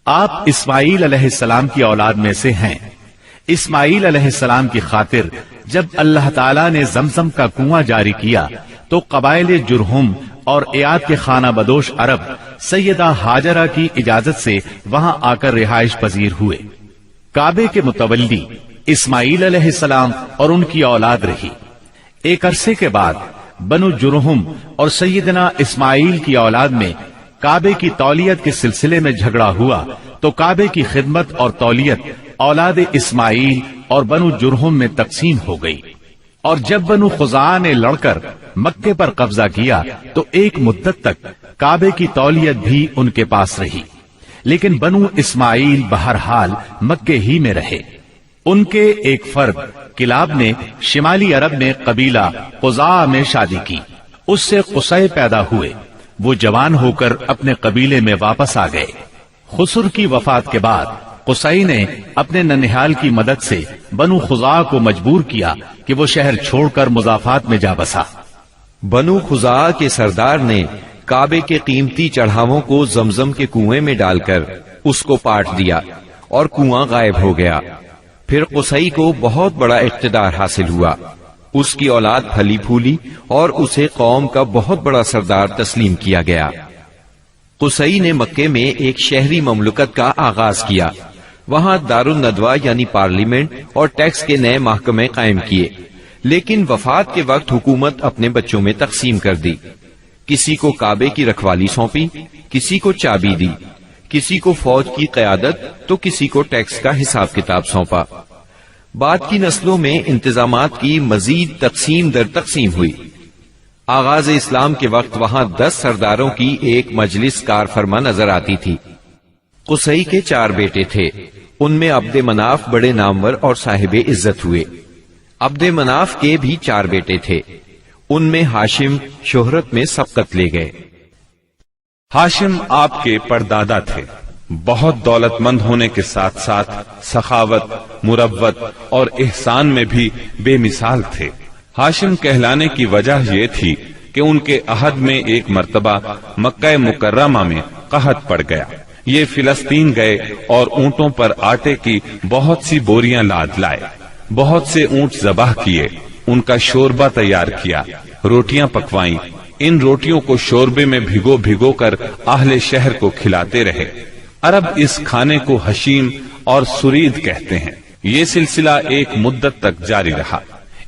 آپ اسماعیل علیہ السلام کی اولاد میں سے ہیں۔ اسماعیل علیہ السلام کی خاطر جب اللہ تعالیٰ نے زمزم کا کنواں جاری کیا تو قبائل جرہم اور ایاد کے خانہ بدوش عرب سیدہ ہاجرہ کی اجازت سے وہاں آ کر رہائش پذیر ہوئے۔ کعبے کے متولی اسماعیل علیہ السلام اور ان کی اولاد رہی۔ ایک عرصے کے بعد بنو جرہم اور سیدنا اسماعیل کی اولاد میں کعبے کی تولیت کے سلسلے میں جھگڑا ہوا تو کعبے کی خدمت اور تولیت اولاد اسماعیل اور بنو جرہم میں تقسیم ہو گئی، اور جب بنو خزاعہ نے لڑ کر مکے پر قبضہ کیا تو ایک مدت تک کعبے کی تولیت بھی ان کے پاس رہی، لیکن بنو اسماعیل بہرحال مکے ہی میں رہے۔ ان کے ایک فرد کلاب نے شمالی عرب میں قبیلہ قزاعہ میں شادی کی، اس سے قصی پیدا ہوئے۔ وہ جوان ہو کر اپنے قبیلے میں واپس آ گئے۔ خسر کی وفات کے بعد قصی نے اپنے ننہال کی مدد سے بنو خزاعہ کو مجبور کیا کہ وہ شہر چھوڑ کر مضافات میں جا بسا۔ بنو خزاعہ کے سردار نے کعبے کے قیمتی چڑھاووں کو زمزم کے کنویں میں ڈال کر اس کو پاٹ دیا اور کنواں غائب ہو گیا۔ پھر قصی کو بہت بڑا اقتدار حاصل ہوا، اس کی اولاد پھلی پھولی اور اسے قوم کا بہت بڑا سردار تسلیم کیا گیا۔ قصی نے مکے میں ایک شہری مملکت کا آغاز کیا، وہاں دارالندوہ یعنی پارلیمنٹ اور ٹیکس کے نئے محکمے قائم کیے، لیکن وفات کے وقت حکومت اپنے بچوں میں تقسیم کر دی۔ کسی کو کعبے کی رکھوالی سونپی، کسی کو چابی دی، کسی کو فوج کی قیادت تو کسی کو ٹیکس کا حساب کتاب سونپا۔ بعد کی نسلوں میں انتظامات کی مزید تقسیم در تقسیم ہوئی۔ آغاز اسلام کے وقت وہاں 10 سرداروں کی ایک مجلس کار فرما نظر آتی تھی۔ قصی کے 4 بیٹے تھے، ان میں عبد مناف بڑے نامور اور صاحب عزت ہوئے۔ عبد مناف کے بھی 4 بیٹے تھے، ان میں ہاشم شہرت میں سبقت لے گئے۔ ہاشم آپ کے پردادا تھے، بہت دولت مند ہونے کے ساتھ ساتھ سخاوت، مروت اور احسان میں بھی بے مثال تھے۔ ہاشم کہلانے کی وجہ یہ تھی کہ ان کے عہد میں ایک مرتبہ مکہ مکرمہ میں قحط پڑ گیا۔ یہ فلسطین گئے اور اونٹوں پر آٹے کی بہت سی بوریاں لاد لائے، بہت سے اونٹ ذبح کیے، ان کا شوربہ تیار کیا، روٹیاں پکوائیں۔ ان روٹیوں کو شوربے میں بھگو بھگو کر اہل شہر کو کھلاتے رہے۔ عرب اس کھانے کو حشیم اور سرید کہتے ہیں۔ یہ سلسلہ ایک مدت تک جاری رہا،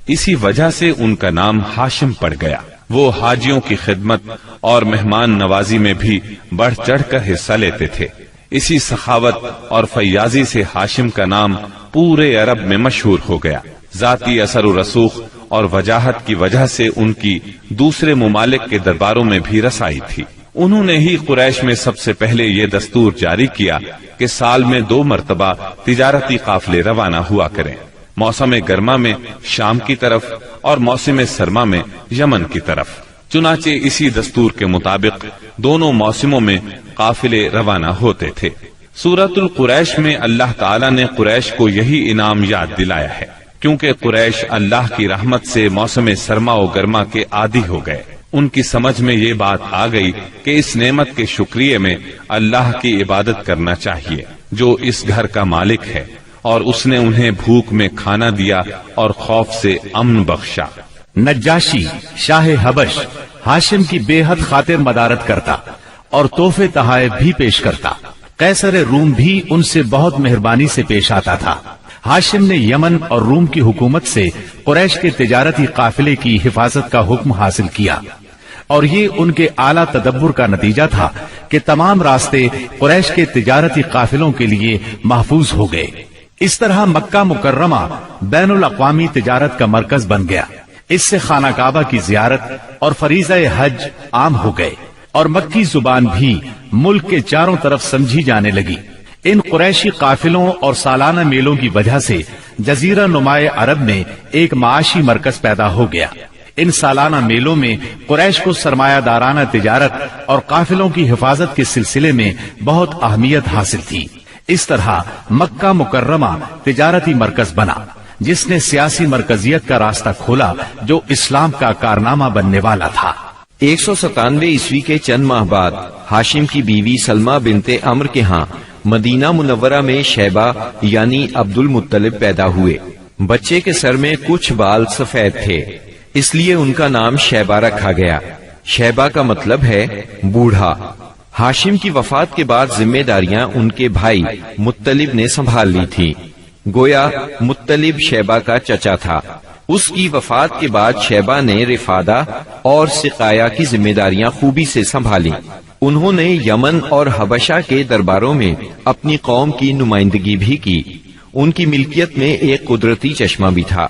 اسی وجہ سے ان کا نام ہاشم پڑ گیا۔ وہ حاجیوں کی خدمت اور مہمان نوازی میں بھی بڑھ چڑھ کر حصہ لیتے تھے۔ اسی سخاوت اور فیاضی سے ہاشم کا نام پورے عرب میں مشہور ہو گیا۔ ذاتی اثر و رسوخ اور وجاہت کی وجہ سے ان کی دوسرے ممالک کے درباروں میں بھی رسائی تھی۔ انہوں نے ہی قریش میں سب سے پہلے یہ دستور جاری کیا کہ سال میں 2 مرتبہ تجارتی قافلے روانہ ہوا کریں، موسم گرما میں شام کی طرف اور موسم سرما میں یمن کی طرف۔ چنانچہ اسی دستور کے مطابق دونوں موسموں میں قافلے روانہ ہوتے تھے۔ سورۃ القریش میں اللہ تعالیٰ نے قریش کو یہی انعام یاد دلایا ہے، کیونکہ قریش اللہ کی رحمت سے موسم سرما و گرما کے عادی ہو گئے۔ ان کی سمجھ میں یہ بات آ گئی کہ اس نعمت کے شکریہ میں اللہ کی عبادت کرنا چاہیے جو اس گھر کا مالک ہے، اور اس نے انہیں بھوک میں کھانا دیا اور خوف سے امن بخشا۔ نجاشی شاہ حبش ہاشم کی بے حد خاطر مدارت کرتا اور تحفے تحائف بھی پیش کرتا۔ قیصر روم بھی ان سے بہت مہربانی سے پیش آتا تھا۔ ہاشم نے یمن اور روم کی حکومت سے قریش کے تجارتی قافلے کی حفاظت کا حکم حاصل کیا، اور یہ ان کے اعلیٰ تدبر کا نتیجہ تھا کہ تمام راستے قریش کے تجارتی قافلوں کے لیے محفوظ ہو گئے۔ اس طرح مکہ مکرمہ بین الاقوامی تجارت کا مرکز بن گیا۔ اس سے خانہ کعبہ کی زیارت اور فریضہ حج عام ہو گئے، اور مکی زبان بھی ملک کے چاروں طرف سمجھی جانے لگی۔ ان قریشی قافلوں اور سالانہ میلوں کی وجہ سے جزیرہ نمائے عرب میں ایک معاشی مرکز پیدا ہو گیا۔ ان سالانہ میلوں میں قریش کو سرمایہ دارانہ تجارت اور قافلوں کی حفاظت کے سلسلے میں بہت اہمیت حاصل تھی۔ اس طرح مکہ مکرمہ تجارتی مرکز بنا، جس نے سیاسی مرکزیت کا راستہ کھولا جو اسلام کا کارنامہ بننے والا تھا۔ 197 عیسوی کے چند ماہ بعد ہاشم کی بیوی سلمہ بنت عمر کے ہاں مدینہ منورہ میں شیبہ یعنی عبد المطلب پیدا ہوئے۔ بچے کے سر میں کچھ بال سفید تھے، اس لیے ان کا نام شیبہ رکھا گیا۔ شیبہ کا مطلب ہے بوڑھا۔ ہاشم کی وفات کے بعد ذمہ داریاں ان کے بھائی مطلب نے سنبھال لی تھی۔ گویا مطلب شیبہ کا چچا تھا۔ اس کی وفات کے بعد شیبہ نے رفادہ اور سقایا کی ذمہ داریاں خوبی سے سنبھالی۔ انہوں نے یمن اور حبشہ کے درباروں میں اپنی قوم کی نمائندگی بھی کی۔ ان کی ملکیت میں ایک قدرتی چشمہ بھی تھا۔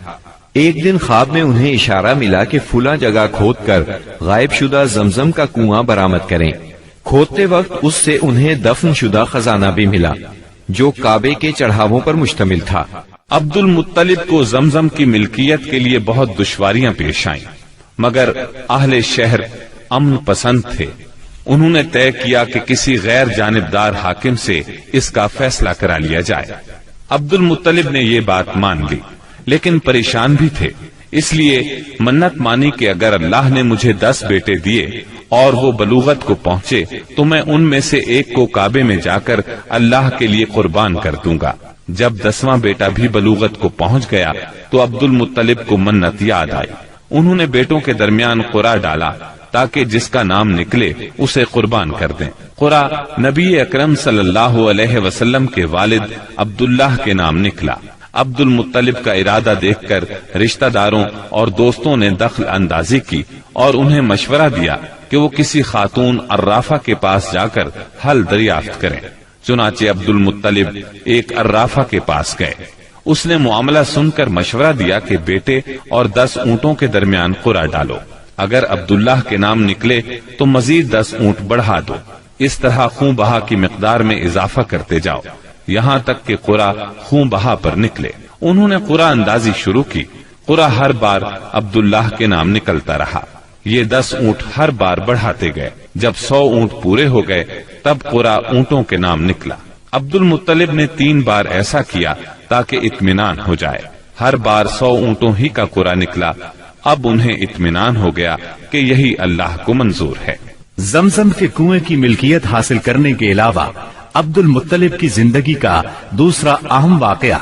ایک دن خواب میں انہیں اشارہ ملا کہ فلاں جگہ کھود کر غائب شدہ زمزم کا کنواں برآمد کریں۔ کھودتے وقت اس سے انہیں دفن شدہ خزانہ بھی ملا جو کعبے کے چڑھاووں پر مشتمل تھا۔ عبد المطلب کو زمزم کی ملکیت کے لیے بہت دشواریاں پیش آئیں، مگر اہل شہر امن پسند تھے۔ انہوں نے طے کیا کہ کسی غیر جانبدار حاکم سے اس کا فیصلہ کرا لیا جائے۔ عبد المطلب نے یہ بات مان لی، لیکن پریشان بھی تھے، اس لیے منت مانی کہ اگر اللہ نے مجھے 10 بیٹے دیے اور وہ بلوغت کو پہنچے تو میں ان میں سے ایک کو کعبے میں جا کر اللہ کے لیے قربان کر دوں گا۔ جب 10واں بیٹا بھی بلوغت کو پہنچ گیا تو عبد المطلب کو منت یاد آئی۔ انہوں نے بیٹوں کے درمیان قرعہ ڈالا تاکہ جس کا نام نکلے اسے قربان کر دیں۔ قرعہ نبی اکرم صلی اللہ علیہ وسلم کے والد عبداللہ کے نام نکلا۔ عبد المطلب کا ارادہ دیکھ کر رشتہ داروں اور دوستوں نے دخل اندازی کی اور انہیں مشورہ دیا کہ وہ کسی خاتون عرافہ کے پاس جا کر حل دریافت کریں۔ چنانچہ عبد المطلب ایک عرافہ کے پاس گئے۔ اس نے معاملہ سن کر مشورہ دیا کہ بیٹے اور 10 اونٹوں کے درمیان قرعہ ڈالو، اگر عبداللہ کے نام نکلے تو مزید 10 اونٹ بڑھا دو، اس طرح خون بہا کی مقدار میں اضافہ کرتے جاؤ یہاں تک کہ قرعہ خون بہا پر نکلے۔ انہوں نے قرعہ اندازی شروع کی۔ قرعہ ہر بار عبداللہ کے نام نکلتا رہا۔ یہ 10 اونٹ ہر بار بڑھاتے گئے۔ جب 100 اونٹ پورے ہو گئے تب قرعہ اونٹوں کے نام نکلا۔ عبد المطلب نے 3 بار ایسا کیا تاکہ اطمینان ہو جائے۔ ہر بار 100 اونٹوں ہی کا قرعہ نکلا۔ اب انہیں اطمینان ہو گیا کہ یہی اللہ کو منظور ہے۔ زمزم کے کنویں کی ملکیت حاصل کرنے کے علاوہ عبد المطلب کی زندگی کا دوسرا اہم واقعہ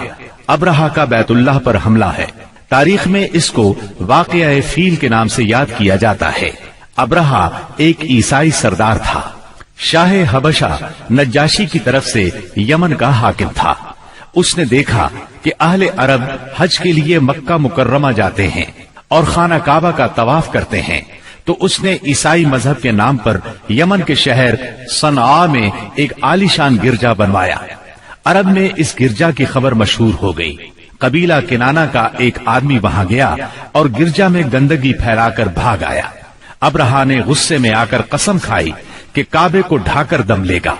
ابرہہ کا بیت اللہ پر حملہ ہے۔ تاریخ میں اس کو واقعہ فیل کے نام سے یاد کیا جاتا ہے۔ ابرہہ ایک عیسائی سردار تھا۔ شاہ حبشہ نجاشی کی طرف سے یمن کا حاکم تھا۔ اس نے دیکھا کہ اہل عرب حج کے لیے مکہ مکرمہ جاتے ہیں اور خانہ کعبہ کا طواف کرتے ہیں، تو اس نے عیسائی مذہب کے نام پر یمن کے شہر صنعاء میں ایک عالیشان گرجا بنوایا۔ عرب میں اس گرجا کی خبر مشہور ہو گئی۔ قبیلہ کنانہ کا ایک آدمی وہاں گیا اور گرجا میں گندگی پھیلا کر بھاگ آیا۔ ابرہہ نے غصے میں آ کر قسم کھائی کہ کعبے کو ڈھا کر دم لے گا۔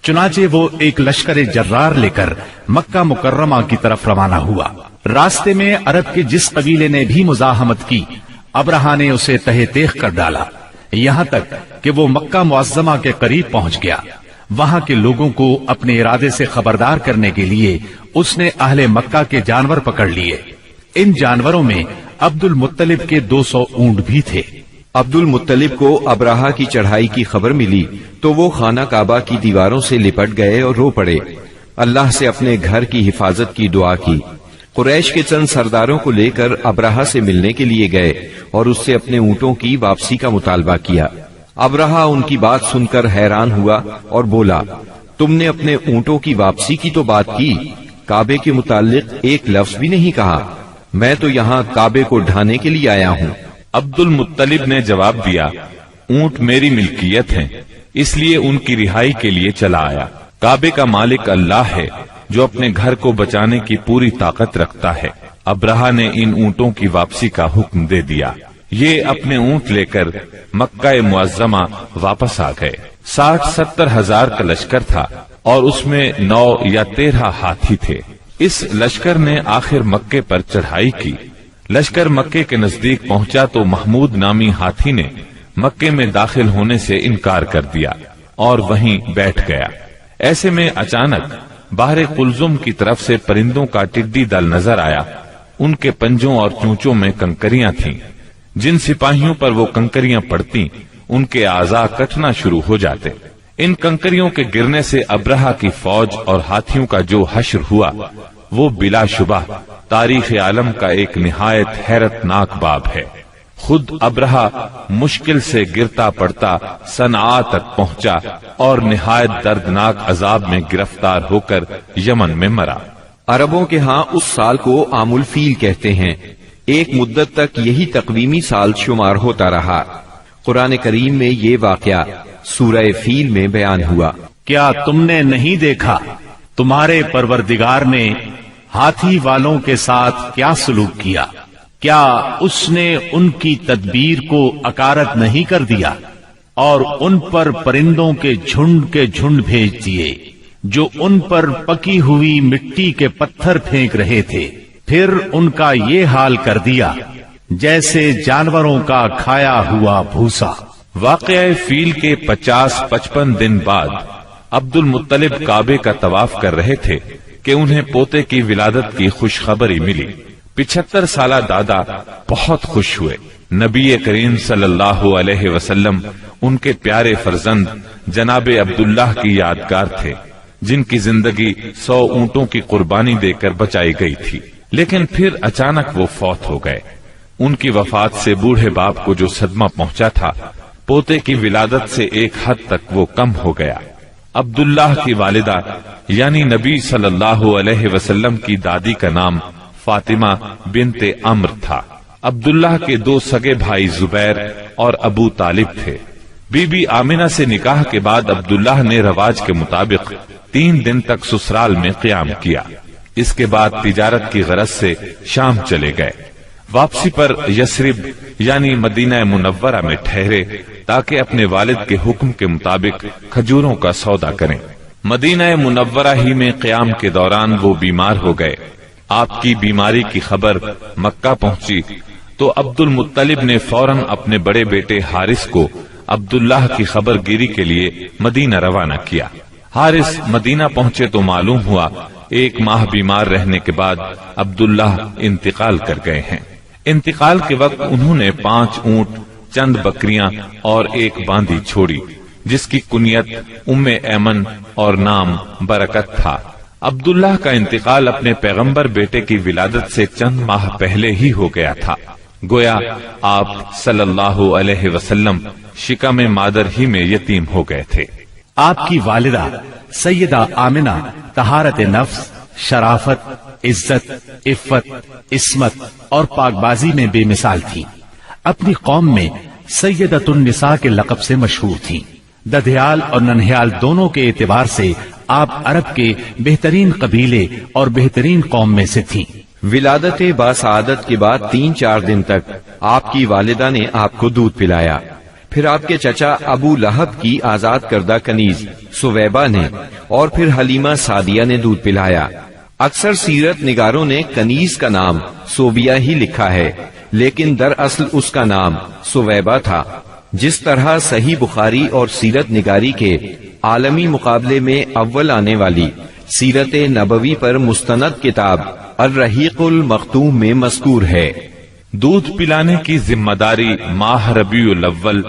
چنانچہ وہ ایک لشکر جرار لے کر مکہ مکرمہ کی طرف روانہ ہوا۔ راستے میں عرب کے جس قبیلے نے بھی مزاحمت کی، ابرہہ نے اسے تہہ تیغ کر ڈالا، یہاں تک کہ وہ مکہ معظمہ کے قریب پہنچ گیا۔ وہاں کے لوگوں کو اپنے ارادے سے خبردار کرنے کے لیے اس نے اہل مکہ کے جانور پکڑ لیے۔ ان جانوروں میں عبد المطلب کے 200 اونٹ بھی تھے۔ عبد المطلب کو ابرہہ کی چڑھائی کی خبر ملی تو وہ خانہ کعبہ کی دیواروں سے لپٹ گئے اور رو پڑے۔ اللہ سے اپنے گھر کی حفاظت کی دعا کی۔ قریش کے چند سرداروں کو لے کر ابرہہ سے ملنے کے لیے گئے اور اس سے اپنے اونٹوں کی واپسی کا مطالبہ کیا۔ ابرہہ ان کی بات سن کر حیران ہوا اور بولا، تم نے اپنے اونٹوں کی واپسی کی تو بات کی، کعبے کے متعلق ایک لفظ بھی نہیں کہا۔ میں تو یہاں کعبے کو ڈھانے کے لیے آیا ہوں۔ عبد المطلب نے جواب دیا، اونٹ میری ملکیت ہیں، اس لیے ان کی رہائی کے لیے چلا آیا۔ کعبے کا مالک اللہ ہے جو اپنے گھر کو بچانے کی پوری طاقت رکھتا ہے۔ ابرہہ نے ان اونٹوں کی واپسی کا حکم دے دیا۔ یہ اپنے اونٹ لے کر مکہ معظمہ واپس آ گئے۔ 60-70 ہزار کا لشکر تھا اور اس میں 9 یا 13 ہاتھی تھے۔ اس لشکر نے آخر مکے پر چڑھائی کی۔ لشکر مکے کے نزدیک پہنچا تو محمود نامی ہاتھی نے مکے میں داخل ہونے سے انکار کر دیا اور وہیں بیٹھ گیا۔ ایسے میں اچانک باہر قلزم کی طرف سے پرندوں کا ٹڈی دل نظر آیا۔ ان کے پنجوں اور چونچوں میں کنکریاں تھیں۔ جن سپاہیوں پر وہ کنکریاں پڑتی ان کے اعضاء کٹنا شروع ہو جاتے۔ ان کنکریوں کے گرنے سے ابرہہ کی فوج اور ہاتھیوں کا جو حشر ہوا وہ بلا شبہ تاریخ عالم کا ایک نہایت حیرت ناک باب ہے۔ خود ابرہہ مشکل سے گرتا پڑتا صنعاء تک پہنچا اور نہایت دردناک عذاب میں گرفتار ہو کر یمن میں مرا۔ عربوں کے ہاں اس سال کو عام الفیل کہتے ہیں۔ ایک مدت تک یہی تقویمی سال شمار ہوتا رہا۔ قرآن کریم میں یہ واقعہ سورہ فیل میں بیان ہوا۔ کیا تم نے نہیں دیکھا تمہارے پروردگار نے ہاتھی والوں کے ساتھ کیا سلوک کیا؟ کیا اس نے ان کی تدبیر کو اکارت نہیں کر دیا اور ان پر پرندوں کے جھنڈ بھیج دیے جو ان پر پکی ہوئی مٹی کے پتھر پھینک رہے تھے، پھر ان کا یہ حال کر دیا جیسے جانوروں کا کھایا ہوا بھوسا۔ واقعہ فیل کے 50-55 دن بعد عبد المطلب کعبے کا طواف کر رہے تھے کہ انہیں پوتے کی ولادت کی خوشخبری ملی۔ 75 سالہ دادا بہت خوش ہوئے۔ نبی کریم صلی اللہ علیہ وسلم ان کے پیارے فرزند جناب عبداللہ کی یادگار تھے، جن کی زندگی 100 اونٹوں کی قربانی دے کر بچائی گئی تھی، لیکن پھر اچانک وہ فوت ہو گئے۔ ان کی وفات سے بوڑھے باپ کو جو صدمہ پہنچا تھا، پوتے کی ولادت سے ایک حد تک وہ کم ہو گیا۔ عبداللہ کی والدہ یعنی نبی صلی اللہ علیہ وسلم کی دادی کا نام فاطمہ بنت عمرو تھا۔ عبداللہ کے 2 سگے بھائی زبیر اور ابو طالب تھے۔ بی بی آمنہ سے نکاح کے بعد عبداللہ نے رواج کے مطابق 3 دن تک سسرال میں قیام کیا۔ اس کے بعد تجارت کی غرض سے شام چلے گئے۔ واپسی پر یثرب یعنی مدینہ منورہ میں ٹھہرے تاکہ اپنے والد کے حکم کے مطابق کھجوروں کا سودا کریں۔ مدینہ منورہ ہی میں قیام کے دوران وہ بیمار ہو گئے۔ آپ کی بیماری کی خبر مکہ پہنچی تو عبد المطلب نے فوراً اپنے بڑے بیٹے حارث کو عبداللہ کی خبر گیری کے لیے مدینہ روانہ کیا۔ حارث مدینہ پہنچے تو معلوم ہوا 1 ماہ بیمار رہنے کے بعد عبداللہ انتقال کر گئے ہیں۔ انتقال کے وقت انہوں نے 5 اونٹ، چند بکریاں اور 1 باندی چھوڑی، جس کی کنیت ام ایمن اور نام برکت تھا۔ عبداللہ کا انتقال اپنے پیغمبر بیٹے کی ولادت سے چند ماہ پہلے ہی ہو گیا تھا۔ گویا آپ صلی اللہ علیہ وسلم شکم مادر ہی میں یتیم ہو گئے تھے۔ آپ کی والدہ سیدہ آمنہ طہارت نفس، شرافت، عزت، عفت، عصمت اور پاک بازی میں بے مثال تھی۔ اپنی قوم میں سیدۃ النساء کے لقب سے مشہور تھی۔ ددھیال اور ننہیال دونوں کے اعتبار سے آپ عرب کے بہترین قبیلے اور بہترین قوم میں سے تھیں۔ ولادت باسعادت کے بعد 3-4 دن تک آپ کی والدہ نے آپ کو دودھ پلایا۔ پھر آپ کے چچا ابو لہب کی آزاد کردہ کنیز سویبہ نے اور پھر حلیمہ سعدیہ نے دودھ پلایا۔ اکثر سیرت نگاروں نے کنیز کا نام سوبیہ ہی لکھا ہے، لیکن دراصل اس کا نام سویبہ تھا۔ جس طرح صحیح بخاری اور سیرت نگاری کے عالمی مقابلے میں اول آنے والی سیرت نبوی پر مستند کتاب الرحیق المختوم میں مذکور ہے۔ دودھ پلانے کی ذمہ داری ماہ ربیع الاول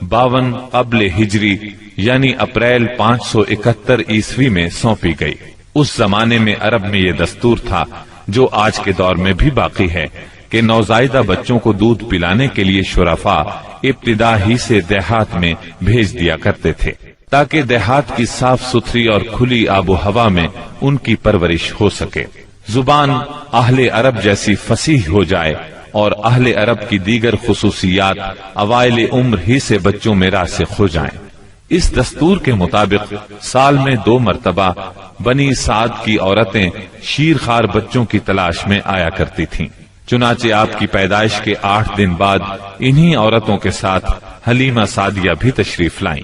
52 قبل ہجری یعنی اپریل 571 عیسوی میں سونپی گئی۔ اس زمانے میں عرب میں یہ دستور تھا، جو آج کے دور میں بھی باقی ہے، کہ نوزائیدہ بچوں کو دودھ پلانے کے لیے شرفاء ابتدا ہی سے دیہات میں بھیج دیا کرتے تھے، تاکہ دیہات کی صاف ستھری اور کھلی آب و ہوا میں ان کی پرورش ہو سکے، زبان اہل عرب جیسی فصیح ہو جائے اور اہل عرب کی دیگر خصوصیات اوائل عمر ہی سے بچوں میں راسخ ہو جائیں۔ اس دستور کے مطابق سال میں 2 مرتبہ بنی سعد کی عورتیں شیرخوار بچوں کی تلاش میں آیا کرتی تھیں۔ چنانچہ آپ کی پیدائش کے 8 دن بعد انہی عورتوں کے ساتھ حلیمہ سعدیہ بھی تشریف لائیں۔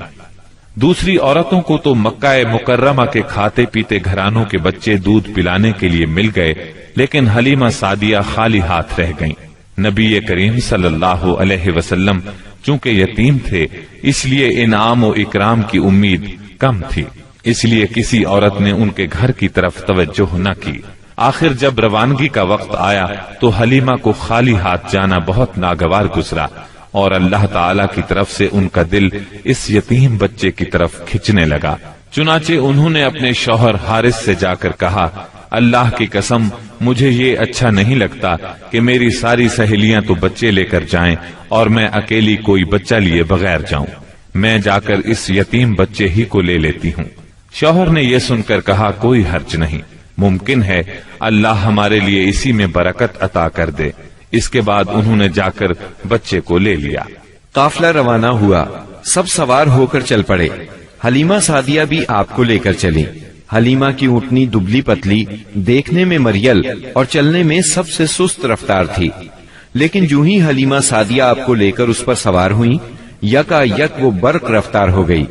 دوسری عورتوں کو تو مکہ مکرمہ کے کھاتے پیتے گھرانوں کے بچے دودھ پلانے کے لیے مل گئے، لیکن حلیمہ سعدیہ خالی ہاتھ رہ گئیں۔ نبی کریم صلی اللہ علیہ وسلم چونکہ یتیم تھے، اس لیے انعام و اکرام کی امید کم تھی، اس لیے کسی عورت نے ان کے گھر کی طرف توجہ نہ کی۔ آخر جب روانگی کا وقت آیا تو حلیمہ کو خالی ہاتھ جانا بہت ناگوار گزرا، اور اللہ تعالی کی طرف سے ان کا دل اس یتیم بچے کی طرف کھنچنے لگا۔ چنانچہ انہوں نے اپنے شوہر حارث سے جا کر کہا، اللہ کی قسم مجھے یہ اچھا نہیں لگتا کہ میری ساری سہیلیاں تو بچے لے کر جائیں اور میں اکیلی کوئی بچہ لیے بغیر جاؤں، میں جا کر اس یتیم بچے ہی کو لے لیتی ہوں۔ شوہر نے یہ سن کر کہا، کوئی حرج نہیں، ممکن ہے اللہ ہمارے لیے اسی میں برکت عطا کر دے۔ اس کے بعد انہوں نے جا کر بچے کو لے لیا۔ قافلہ روانہ ہوا، سب سوار ہو کر چل پڑے۔ حلیمہ سعدیہ بھی آپ کو لے کر چلی۔ حلیمہ کی اونٹنی دبلی پتلی، دیکھنے میں مریل اور چلنے میں سب سے سست رفتار تھی، لیکن جو ہی حلیمہ سعدیہ آپ کو لے کر اس پر سوار ہوئی، یکا یک وہ برق رفتار ہو گئی۔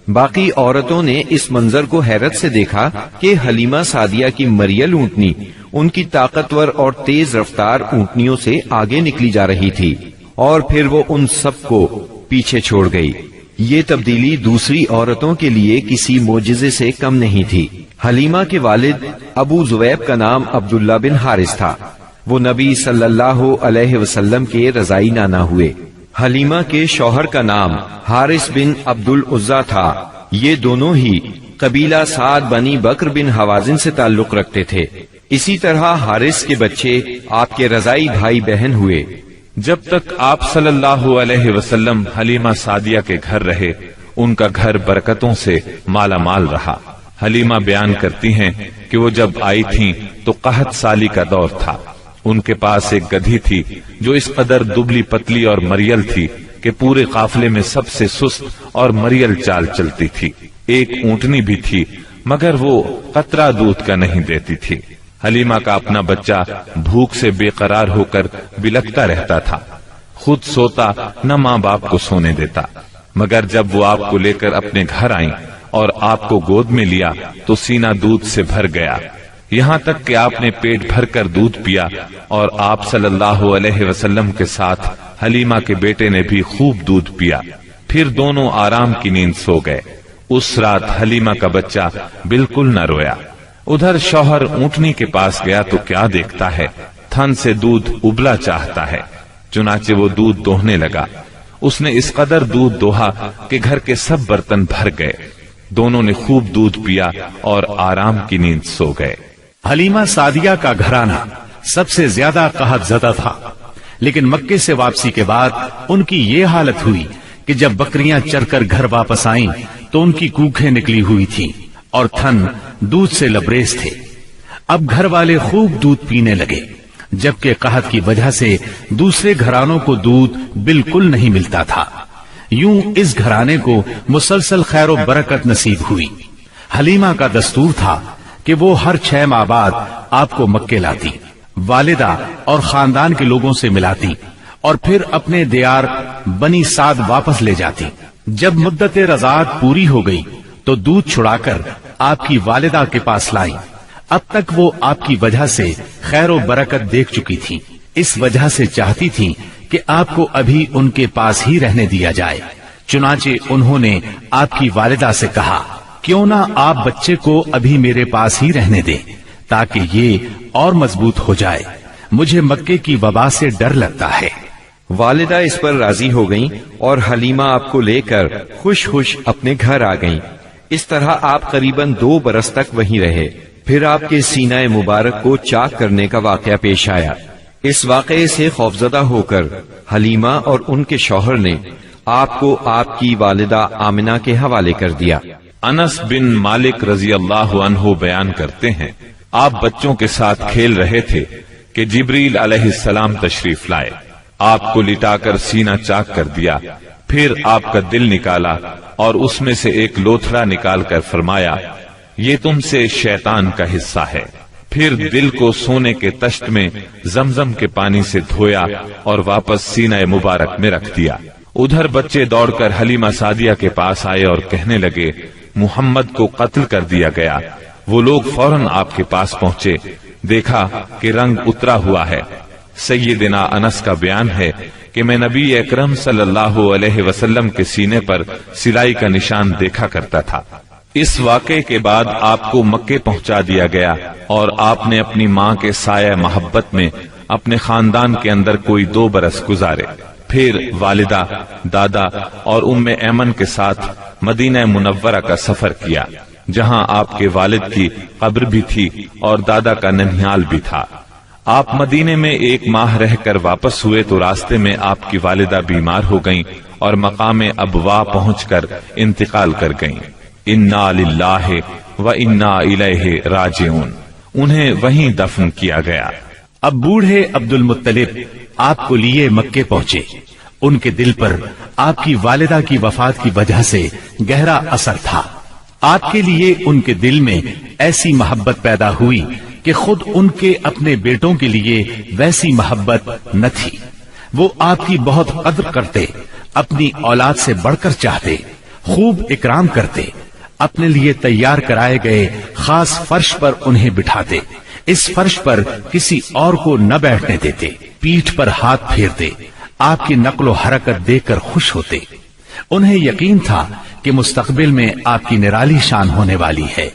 باقی عورتوں نے اس منظر کو حیرت سے دیکھا کہ حلیمہ سعدیہ کی مریل اونٹنی ان کی طاقتور اور تیز رفتار اونٹنیوں سے آگے نکلی جا رہی تھی، اور پھر وہ ان سب کو پیچھے چھوڑ گئی۔ یہ تبدیلی دوسری عورتوں کے لیے کسی معجزے سے کم نہیں تھی۔ حلیمہ کے والد ابو زویب کا نام عبداللہ بن حارث تھا، وہ نبی صلی اللہ علیہ وسلم کے رضائی نانا ہوئے۔ حلیمہ کے شوہر کا نام حارث بن عبد العزا تھا، یہ دونوں ہی قبیلہ سعد بنی بکر بن حوازن سے تعلق رکھتے تھے۔ اسی طرح حارث کے بچے آپ کے رضائی بھائی بہن ہوئے۔ جب تک آپ صلی اللہ علیہ وسلم حلیمہ سعدیہ کے گھر رہے، ان کا گھر برکتوں سے مالا مال رہا۔ حلیمہ بیان کرتی ہیں کہ وہ جب آئی تھیں تو قحط سالی کا دور تھا۔ ان کے پاس ایک گدھی تھی جو اس قدر دبلی پتلی اور مریل تھی کہ پورے قافلے میں سب سے سست اور مریل چال چلتی تھی۔ ایک اونٹنی بھی تھی مگر وہ قطرہ دودھ کا نہیں دیتی تھی۔ حلیمہ کا اپنا بچہ بھوک سے بے قرار ہو کر بلکتا رہتا تھا، خود سوتا نہ ماں باپ کو سونے دیتا، مگر جب وہ آپ کو لے کر اپنے گھر آئیں اور آپ کو گود میں لیا تو سینہ دودھ سے بھر گیا، یہاں تک کہ آپ نے پیٹ بھر کر دودھ پیا، اور آپ صلی اللہ علیہ وسلم کے ساتھ حلیمہ کے بیٹے نے بھی خوب دودھ پیا۔ پھر دونوں آرام کی نیند سو گئے۔ اس رات حلیمہ کا بچہ بالکل نہ رویا۔ ادھر شوہر اونٹنی کے پاس گیا تو کیا دیکھتا ہے، تھن سے دودھ ابلا چاہتا ہے، چنانچہ وہ دودھ دوہنے لگا۔ اس نے اس قدر دودھ دوہا کہ گھر کے سب برتن بھر گئے۔ دونوں نے خوب دودھ پیا اور آرام کی نیند سو گئے۔ حلیمہ سعدیہ کا گھرانہ سب سے زیادہ قحط زدہ تھا، لیکن مکے سے واپسی کے بعد ان کی یہ حالت ہوئی کہ جب بکریاں چر کر گھر واپس آئیں تو ان کی کوکھیں نکلی ہوئی تھیں اور تھن دودھ سے لبریز تھے۔ اب گھر والے خوب دودھ پینے لگے، جبکہ قحط کی وجہ سے دوسرے گھرانوں کو دودھ بالکل نہیں ملتا تھا۔ یوں اس گھرانے کو مسلسل خیر و برکت نصیب ہوئی۔ حلیمہ کا دستور تھا کہ وہ ہر 6 ماہ بعد آپ کو مکے لاتی، والدہ اور خاندان کے لوگوں سے ملاتی اور پھر اپنے دیار بنی سعد واپس لے جاتی۔ جب مدت رضاعت پوری ہو گئی تو دودھ چھڑا کر آپ کی والدہ کے پاس لائی۔ اب تک وہ آپ کی وجہ سے خیر و برکت دیکھ چکی تھی، اس وجہ سے چاہتی تھی کہ آپ کو ابھی ان کے پاس ہی رہنے دیا جائے۔ چنانچہ انہوں نے آپ کی والدہ سے کہا، کیوں نہ آپ بچے کو ابھی میرے پاس ہی رہنے دیں تاکہ یہ اور مضبوط ہو جائے، مجھے مکے کی وبا سے ڈر لگتا ہے۔ والدہ اس پر راضی ہو گئیں اور حلیمہ آپ کو لے کر خوش خوش اپنے گھر آ گئیں۔ اس طرح آپ قریباً 2 برس تک وہیں رہے۔ پھر آپ کے سینہ مبارک کو چاک کرنے کا واقعہ پیش آیا۔ اس واقعے سے خوفزدہ ہو کر حلیمہ اور ان کے شوہر نے آپ کو آپ کی والدہ آمنہ کے حوالے کر دیا۔ انس بن مالک رضی اللہ عنہ بیان کرتے ہیں، آپ بچوں کے ساتھ کھیل رہے تھے کہ جبریل علیہ السلام تشریف لائے، آپ کو لٹا کر سینہ چاک کر دیا، پھر آپ کا دل نکالا اور اس میں سے ایک لوتھڑا نکال کر فرمایا، یہ تم سے شیطان کا حصہ ہے۔ پھر دل کو سونے کے تشت میں زمزم کے پانی سے دھویا اور واپس سینہ مبارک میں رکھ دیا۔ ادھر بچے دوڑ کر حلیمہ سعدیہ کے پاس آئے اور کہنے لگے، محمد کو قتل کر دیا گیا۔ وہ لوگ فوراً آپ کے پاس پہنچے، دیکھا کہ رنگ اترا ہوا ہے۔ سیدنا انس کا بیان ہے کہ میں نبی اکرم صلی اللہ علیہ وسلم کے سینے پر سلائی کا نشان دیکھا کرتا تھا۔ اس واقعے کے بعد آپ کو مکے پہنچا دیا گیا اور آپ نے اپنی ماں کے سایہ محبت میں اپنے خاندان کے اندر کوئی 2 برس گزارے۔ پھر والدہ، دادا اور ام ایمن کے ساتھ مدینہ منورہ کا سفر کیا، جہاں آپ کے والد کی قبر بھی تھی اور دادا کا ننھیال بھی تھا۔ آپ مدینے میں 1 ماہ رہ کر واپس ہوئے تو راستے میں آپ کی والدہ بیمار ہو گئیں اور مقام ابوا پہنچ کر انتقال کر گئیں۔ انا للہ و انا الیہ راجعون، انہیں وہیں دفن کیا گیا۔ اب بوڑھے عبد المطلب آپ کو لیے مکے پہنچے۔ ان کے دل پر آپ کی والدہ کی وفات کی وجہ سے گہرا اثر تھا۔ آپ کے لیے ان کے دل میں ایسی محبت پیدا ہوئی کہ خود ان کے اپنے بیٹوں کے لیے ویسی محبت نہ تھی۔ وہ آپ کی بہت قدر کرتے، اپنی اولاد سے بڑھ کر چاہتے، خوب اکرام کرتے، اپنے لیے تیار کرائے گئے خاص فرش پر انہیں بٹھاتے، اس فرش پر کسی اور کو نہ بیٹھنے دیتے، پیٹھ پر ہاتھ پھیرتے، آپ کی نقل و حرکت دیکھ کر خوش ہوتے۔ انہیں یقین تھا کہ مستقبل میں آپ کی نرالی شان ہونے والی ہے،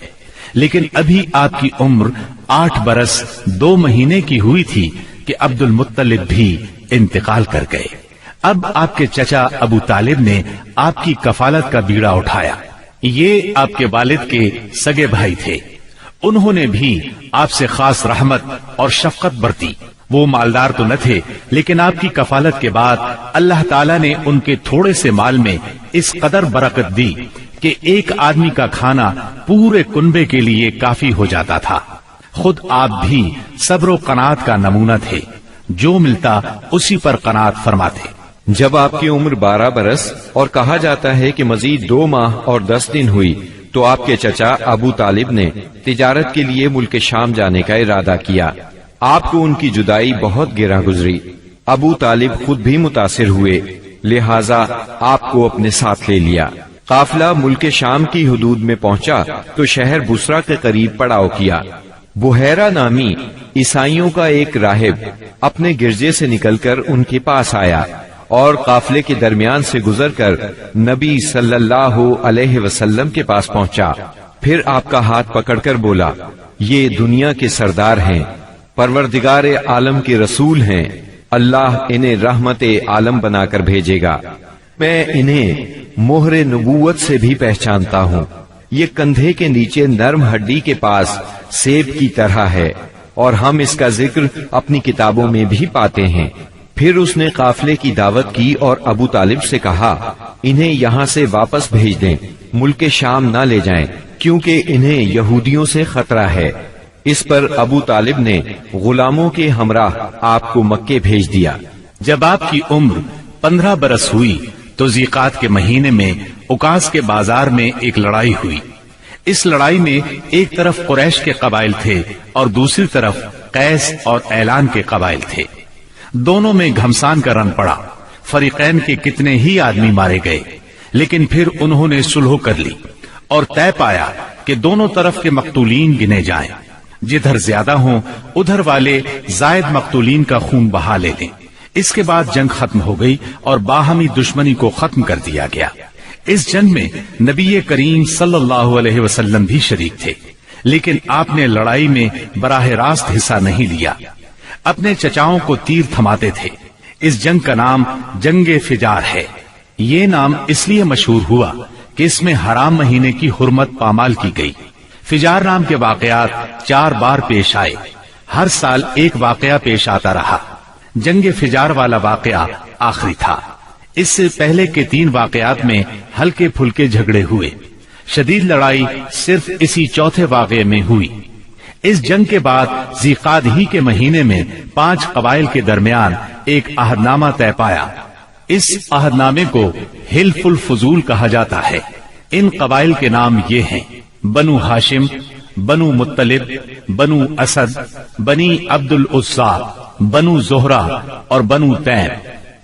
لیکن ابھی آپ کی عمر 8 برس 2 مہینے کی ہوئی تھی کہ عبد المطلب بھی انتقال کر گئے۔ اب آپ کے چچا ابو طالب نے آپ کی کفالت کا بیڑا اٹھایا۔ یہ آپ کے والد کے سگے بھائی تھے، انہوں نے بھی آپ سے خاص رحمت اور شفقت برتی۔ وہ مالدار تو نہ تھے، لیکن آپ کی کفالت کے بعد اللہ تعالیٰ نے ان کے تھوڑے سے مال میں اس قدر برکت دی کہ ایک آدمی کا کھانا پورے کنبے کے لیے کافی ہو جاتا تھا۔ خود آپ بھی صبر و قناعت کا نمونہ تھے، جو ملتا اسی پر قناعت فرماتے۔ جب آپ کی عمر 12 برس اور کہا جاتا ہے کہ مزید 2 ماہ اور 10 دن ہوئی تو آپ کے چچا ابو طالب نے تجارت کے لیے ملک شام جانے کا ارادہ کیا۔ آپ کو ان کی جدائی بہت گراں گزری۔ ابو طالب خود بھی متاثر ہوئے، لہٰذا آپ کو اپنے ساتھ لے لیا۔ قافلہ ملک شام کی حدود میں پہنچا تو شہر بصرہ کے قریب پڑاؤ کیا۔ بحیرہ نامی عیسائیوں کا ایک راہب اپنے گرجے سے نکل کر ان کے پاس آیا اور قافلے کے درمیان سے گزر کر نبی صلی اللہ علیہ وسلم کے پاس پہنچا۔ پھر آپ کا ہاتھ پکڑ کر بولا، یہ دنیا کے سردار ہیں، پروردگار عالم کے رسول ہیں، اللہ انہیں رحمت عالم بنا کر بھیجے گا۔ میں انہیں مہر نبوت سے بھی پہچانتا ہوں۔ یہ کندھے کے نیچے نرم ہڈی کے پاس سیب کی طرح ہے، اور ہم اس کا ذکر اپنی کتابوں میں بھی پاتے ہیں۔ پھر اس نے قافلے کی دعوت کی اور ابو طالب سے کہا، انہیں یہاں سے واپس بھیج دیں، ملک شام نہ لے جائیں، کیونکہ انہیں یہودیوں سے خطرہ ہے۔ اس پر ابو طالب نے غلاموں کے ہمراہ آپ کو مکے بھیج دیا۔ جب آپ کی عمر 15 برس ہوئی تو ذیقات کے مہینے میں اوکاس کے بازار میں ایک لڑائی ہوئی۔ اس لڑائی میں ایک طرف قریش کے قبائل تھے اور دوسری طرف قیس اور اعلان کے قبائل تھے۔ دونوں میں گھمسان کا رن پڑا، فریقین کے کتنے ہی آدمی مارے گئے، لیکن پھر انہوں نے صلح کر لی اور طے پایا کہ دونوں طرف کے مقتولین گنے جائیں، جدھر زیادہ ہوں ادھر والے زائد مقتولین کا خون بہا لے لیں۔ اس کے بعد جنگ ختم ہو گئی اور باہمی دشمنی کو ختم کر دیا گیا۔ اس جنگ میں نبی کریم صلی اللہ علیہ وسلم بھی شریک تھے، لیکن آپ نے لڑائی میں براہ راست حصہ نہیں لیا، اپنے چچاؤں کو تیر تھماتے تھے۔ اس جنگ کا نام جنگ فجار ہے۔ یہ نام اس لیے مشہور ہوا کہ اس میں حرام مہینے کی حرمت پامال کی گئی۔ فجار نام کے واقعات 4 بار پیش آئے، ہر سال ایک واقعہ پیش آتا رہا۔ جنگ فجار والا واقعہ آخری تھا۔ اس سے پہلے کے 3 واقعات میں ہلکے پھلکے جھگڑے ہوئے، شدید لڑائی صرف اسی چوتھے واقعے میں ہوئی۔ اس جنگ کے بعد ذیقعد ہی کے مہینے میں 5 قبائل کے درمیان ایک عہد نامہ طے پایا۔ اس عہد نامے کو حلف الفضول کہا جاتا ہے۔ ان قبائل کے نام یہ ہیں: بنو ہاشم، بنو مطلب، بنو اسد، بنی عبد العزا، بنو زہرہ اور بنو تیم۔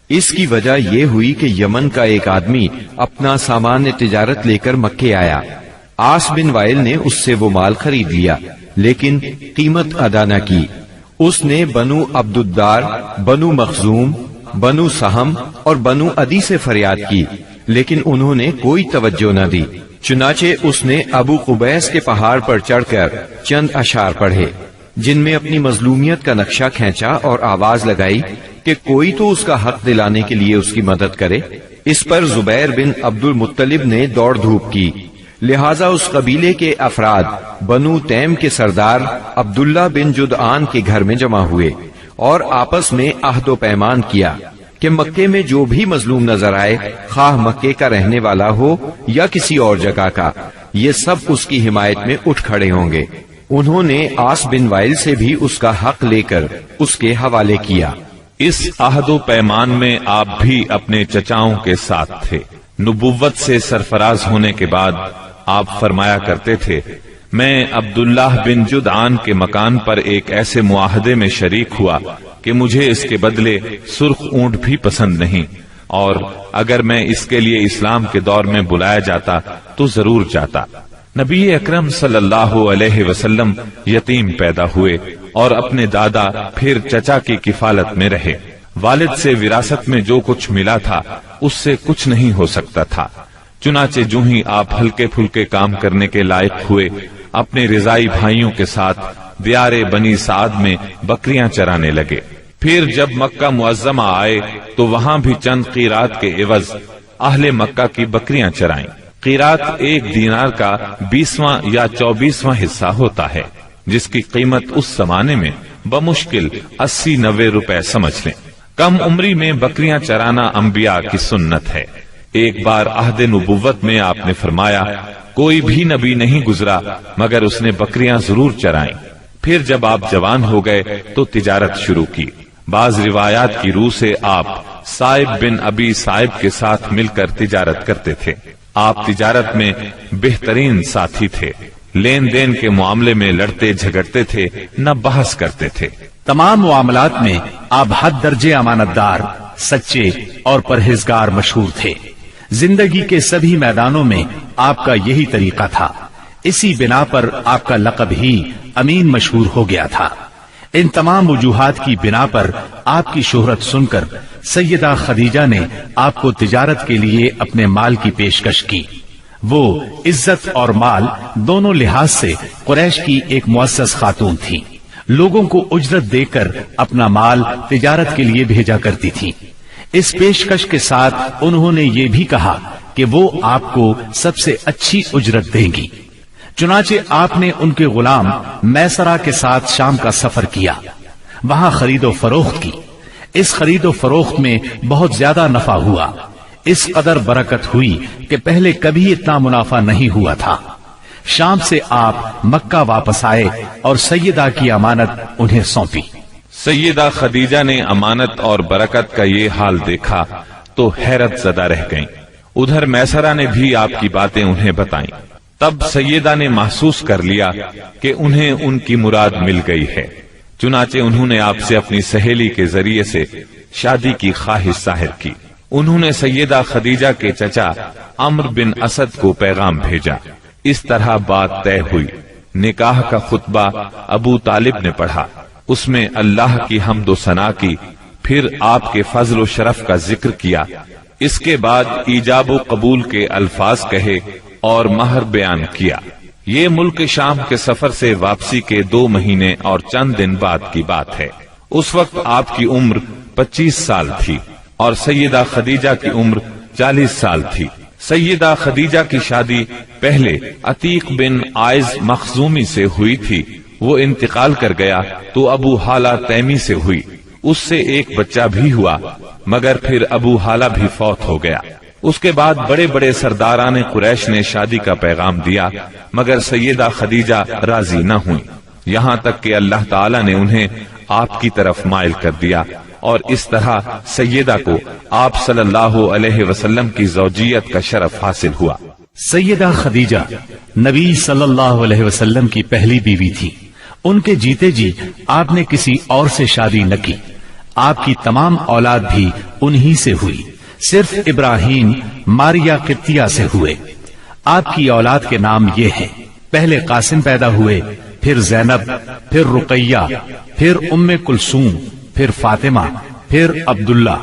اس کی وجہ یہ ہوئی کہ یمن کا ایک آدمی اپنا سامان تجارت لے کر مکے آیا۔ عاص بن وائل نے اس سے وہ مال خرید لیا، لیکن قیمت ادا نہ کی۔ اس نے بنو عبد الدار، بنو مخزوم، بنو سہم اور بنو عدی سے فریاد کی، لیکن انہوں نے کوئی توجہ نہ دی۔ چنانچہ اس نے ابو قبیس کے پہاڑ پر چڑھ کر چند اشعار پڑھے۔ جن میں اپنی مظلومیت کا نقشہ کھینچا اور آواز لگائی کہ کوئی تو اس کا حق دلانے کے لیے اس کی مدد کرے۔ اس پر زبیر بن عبد المطلب نے دوڑ دھوپ کی، لہذا اس قبیلے کے افراد بنو تیم کے سردار عبداللہ بن جدعان کے گھر میں جمع ہوئے اور آپس میں عہد و پیمان کیا کہ مکے میں جو بھی مظلوم نظر آئے، خواہ مکے کا رہنے والا ہو یا کسی اور جگہ کا، یہ سب اس کی حمایت میں اٹھ کھڑے ہوں گے۔ انہوں نے عاص بن وائل سے بھی اس کا حق لے کر اس کے حوالے کیا۔ اس عہد و پیمان میں آپ بھی اپنے چچاؤں کے ساتھ تھے۔ نبوت سے سرفراز ہونے کے بعد آپ فرمایا کرتے تھے، میں عبداللہ بن جدعان کے مکان پر ایک ایسے معاہدے میں شریک ہوا کہ مجھے اس کے بدلے سرخ اونٹ بھی پسند نہیں، اور اگر میں اس کے لیے اسلام کے دور میں بلایا جاتا تو ضرور جاتا۔ نبی اکرم صلی اللہ علیہ وسلم یتیم پیدا ہوئے اور اپنے دادا پھر چچا کی کفالت میں رہے۔ والد سے وراثت میں جو کچھ ملا تھا اس سے کچھ نہیں ہو سکتا تھا، چنانچہ جو ہی آپ ہلکے پھلکے کام کرنے کے لائق ہوئے، اپنے رضائی بھائیوں کے ساتھ دیار بنی سعد میں بکریاں چرانے لگے۔ پھر جب مکہ معظمہ آئے تو وہاں بھی چند قیرات کے عوض اہل مکہ کی بکریاں چرائیں۔ قیرات 1 دینار کا 20واں یا 24واں حصہ ہوتا ہے، جس کی قیمت اس زمانے میں بمشکل 80-90 روپے سمجھ لیں۔ کم عمری میں بکریاں چرانا انبیاء کی سنت ہے۔ ایک بار عہد نبوت میں آپ نے فرمایا، کوئی بھی نبی نہیں گزرا مگر اس نے بکریاں ضرور چرائیں۔ پھر جب آپ جوان ہو گئے تو تجارت شروع کی۔ بعض روایات کی روح سے آپ صائب بن ابی صائب کے ساتھ مل کر تجارت کرتے تھے۔ آپ تجارت میں بہترین ساتھی تھے، لین دین کے معاملے میں لڑتے جھگڑتے تھے، نہ بحث کرتے تھے۔ تمام معاملات میں آپ حد درجے امانت دار، سچے اور پرہیزگار مشہور تھے۔ زندگی کے سبھی میدانوں میں آپ کا یہی طریقہ تھا، اسی بنا پر آپ کا لقب ہی امین مشہور ہو گیا تھا۔ ان تمام وجوہات کی بنا پر آپ کی شہرت سن کر سیدہ خدیجہ نے آپ کو تجارت کے لیے اپنے مال کی پیشکش کی۔ وہ عزت اور مال دونوں لحاظ سے قریش کی ایک معزز خاتون تھی، لوگوں کو اجرت دے کر اپنا مال تجارت کے لیے بھیجا کرتی تھی۔ اس پیشکش کے ساتھ انہوں نے یہ بھی کہا کہ وہ آپ کو سب سے اچھی اجرت دیں گی۔ چنانچہ آپ نے ان کے غلام میسرہ کے ساتھ شام کا سفر کیا، وہاں خرید و فروخت کی۔ اس خرید و فروخت میں بہت زیادہ نفع ہوا، اس قدر برکت ہوئی کہ پہلے کبھی اتنا منافع نہیں ہوا تھا۔ شام سے آپ مکہ واپس آئے اور سیدہ کی امانت انہیں سونپی۔ سیدہ خدیجہ نے امانت اور برکت کا یہ حال دیکھا تو حیرت زدہ رہ گئیں۔ ادھر میسرہ نے بھی آپ کی باتیں انہیں بتائیں۔ تب سیدہ نے محسوس کر لیا کہ انہیں ان کی مراد مل گئی ہے، چنانچہ انہوں نے آپ سے اپنی سہیلی کے ذریعے سے شادی کی خواہش ظاہر کی۔ انہوں نے سیدہ خدیجہ کے چچا عمرو بن اسد کو پیغام بھیجا۔ اس طرح بات طے ہوئی۔ نکاح کا خطبہ ابو طالب نے پڑھا، اس میں اللہ کی حمد و ثنا کی، پھر آپ کے فضل و شرف کا ذکر کیا۔ اس کے بعد ایجاب و قبول کے الفاظ کہے اور مہر بیان کیا۔ یہ ملک شام کے سفر سے واپسی کے 2 مہینے اور چند دن بعد کی بات ہے۔ اس وقت آپ کی عمر 25 سال تھی اور سیدہ خدیجہ کی عمر 40 سال تھی۔ سیدہ خدیجہ کی شادی پہلے عتیق بن عائز مخزومی سے ہوئی تھی، وہ انتقال کر گیا تو ابو حالہ تیمی سے ہوئی، اس سے ایک بچہ بھی ہوا، مگر پھر ابو حالہ بھی فوت ہو گیا۔ اس کے بعد بڑے بڑے سرداران قریش نے شادی کا پیغام دیا، مگر سیدہ خدیجہ راضی نہ ہوئی، یہاں تک کہ اللہ تعالی نے انہیں آپ کی طرف مائل کر دیا، اور اس طرح سیدہ کو آپ صلی اللہ علیہ وسلم کی زوجیت کا شرف حاصل ہوا۔ سیدہ خدیجہ نبی صلی اللہ علیہ وسلم کی پہلی بیوی تھی۔ ان کے جیتے جی آپ نے کسی اور سے شادی نہ کی۔ آپ کی تمام اولاد بھی انہی سے ہوئی، صرف ابراہیم ماریہ قبطیہ سے ہوئے۔ آپ کی اولاد کے نام یہ ہیں، پہلے قاسم پیدا ہوئے، پھر زینب، پھر رقیہ، پھر ام کلثوم، پھر فاطمہ، پھر عبداللہ۔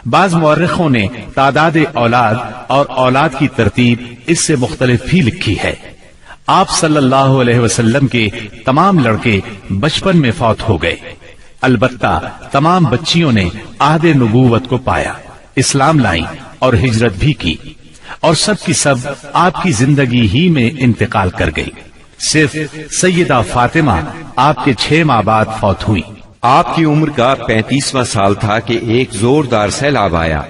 بعض مورخوں نے تعداد اولاد اور اولاد کی ترتیب اس سے مختلف بھی لکھی ہے۔ آپ صلی اللہ علیہ وسلم کے تمام لڑکے بچپن میں فوت ہو گئے، البتہ تمام بچیوں نے عہد نبوت کو پایا، اسلام لائیں اور ہجرت بھی کی، اور سب کی سب آپ کی زندگی ہی میں انتقال کر گئی۔ صرف سیدہ فاطمہ آپ کے 6 ماہ بعد فوت ہوئی۔ آپ کی عمر کا 35واں سال تھا کہ ایک زوردار سیلاب آیا،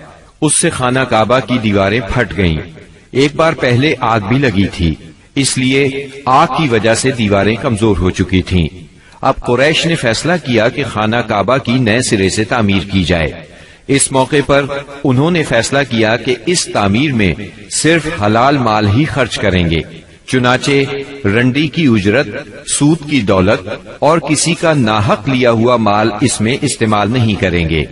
اس سے خانہ کعبہ کی دیواریں پھٹ گئیں۔ ایک بار پہلے آگ بھی لگی تھی، اس لیے آگ کی وجہ سے دیواریں کمزور ہو چکی تھیں۔ اب قریش نے فیصلہ کیا کہ خانہ کعبہ کی نئے سرے سے تعمیر کی جائے۔ اس موقع پر انہوں نے فیصلہ کیا کہ اس تعمیر میں صرف حلال مال ہی خرچ کریں گے، چنانچہ رنڈی کی اجرت، سود کی دولت اور کسی کا ناحق لیا ہوا مال اس میں استعمال نہیں کریں گے۔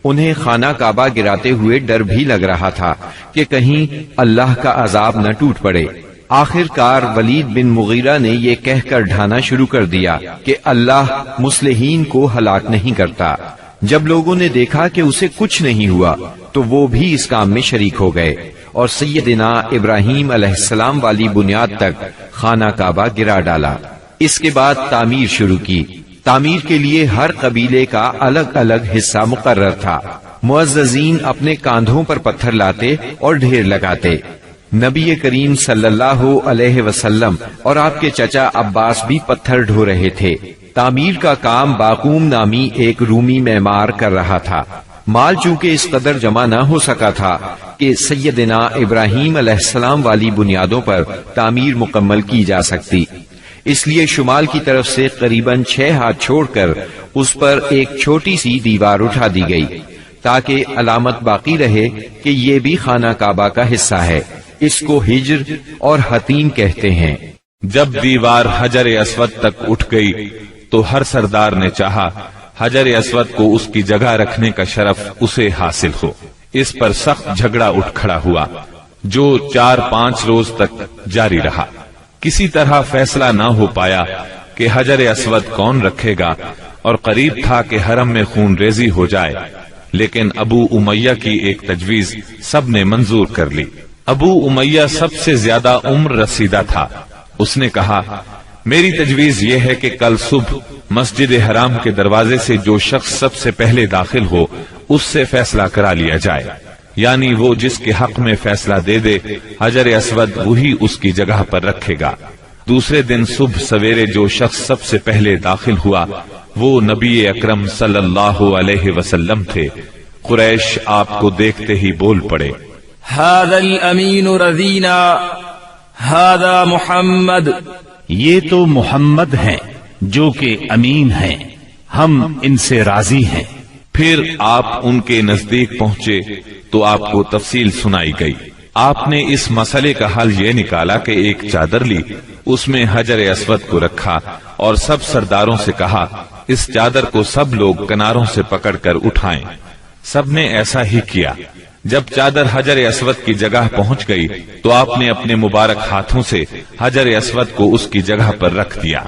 انہیں خانہ کعبہ گراتے ہوئے ڈر بھی لگ رہا تھا کہ کہیں اللہ کا عذاب نہ ٹوٹ پڑے۔ آخر کار ولید بن مغیرہ نے یہ کہہ کر ڈھانا شروع کر دیا کہ اللہ مصلحین کو ہلاک نہیں کرتا۔ جب لوگوں نے دیکھا کہ اسے کچھ نہیں ہوا تو وہ بھی اس کام میں شریک ہو گئے اور سیدنا ابراہیم علیہ السلام والی بنیاد تک خانہ کعبہ گرا ڈالا۔ اس کے بعد تعمیر شروع کی۔ تعمیر کے لیے ہر قبیلے کا الگ الگ حصہ مقرر تھا۔ معززین اپنے کاندھوں پر پتھر لاتے اور ڈھیر لگاتے۔ نبی کریم صلی اللہ علیہ وسلم اور آپ کے چچا عباس بھی پتھر ڈھو رہے تھے۔ تعمیر کا کام باقوم نامی ایک رومی معمار کر رہا تھا۔ مال چونکہ اس قدر جمع نہ ہو سکا تھا کہ سیدنا ابراہیم علیہ السلام والی بنیادوں پر تعمیر مکمل کی جا سکتی، اس لیے شمال کی طرف سے قریباً 6 ہاتھ چھوڑ کر اس پر ایک چھوٹی سی دیوار اٹھا دی گئی تاکہ علامت باقی رہے کہ یہ بھی خانہ کعبہ کا حصہ ہے۔ اس کو ہجر اور حتیم کہتے ہیں۔ جب دیوار حجر اسود تک اٹھ گئی تو ہر سردار نے چاہا حجر اسود کو اس کی جگہ رکھنے کا شرف اسے حاصل ہو۔ اس پر سخت جھگڑا اٹھ کھڑا ہوا جو 4-5 روز تک جاری رہا۔ کسی طرح فیصلہ نہ ہو پایا کہ حجر اسود کون رکھے گا، اور قریب تھا کہ حرم میں خون ریزی ہو جائے، لیکن ابو امیہ کی ایک تجویز سب نے منظور کر لی۔ ابو امیہ سب سے زیادہ عمر رسیدہ تھا۔ اس نے کہا، میری تجویز یہ ہے کہ کل صبح مسجد حرام کے دروازے سے جو شخص سب سے پہلے داخل ہو اس سے فیصلہ کرا لیا جائے، یعنی وہ جس کے حق میں فیصلہ دے دے حجر اسود وہی اس کی جگہ پر رکھے گا۔ دوسرے دن صبح سویرے جو شخص سب سے پہلے داخل ہوا وہ نبی اکرم صلی اللہ علیہ وسلم تھے۔ قریش آپ کو دیکھتے ہی بول پڑے، هذا الامین رضینا هذا محمد، یہ تو محمد ہیں جو کہ امین ہیں، ہم ان سے راضی ہیں۔ پھر آپ ان کے نزدیک پہنچے تو آپ کو تفصیل سنائی گئی۔ آپ نے اس مسئلے کا حل یہ نکالا کہ ایک چادر لی، اس میں حجر اسود کو رکھا اور سب سرداروں سے کہا اس چادر کو سب لوگ کناروں سے پکڑ کر اٹھائیں۔ سب نے ایسا ہی کیا۔ جب چادر حجر اسود کی جگہ پہنچ گئی تو آپ نے اپنے مبارک ہاتھوں سے حجر اسود کو اس کی جگہ پر رکھ دیا۔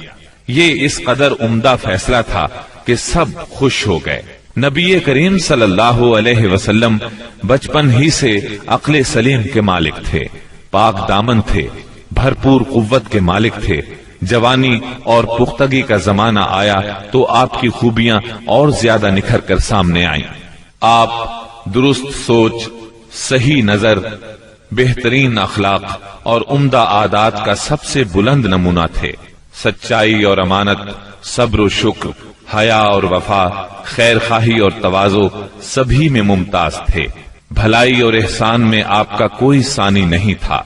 یہ اس قدر عمدہ فیصلہ تھا کہ سب خوش ہو گئے۔ نبی کریم صلی اللہ علیہ وسلم بچپن ہی سے عقل سلیم کے مالک تھے، پاک دامن تھے، بھرپور قوت کے مالک تھے۔ جوانی اور پختگی کا زمانہ آیا تو آپ کی خوبیاں اور زیادہ نکھر کر سامنے آئیں۔ آپ درست سوچ، صحیح نظر، بہترین اخلاق اور عمدہ عادات کا سب سے بلند نمونہ تھے۔ سچائی اور امانت، صبر و شکر، حیا اور وفا، خیر خواہی اور تواضع سبھی میں ممتاز تھے۔ بھلائی اور احسان میں آپ کا کوئی ثانی نہیں تھا۔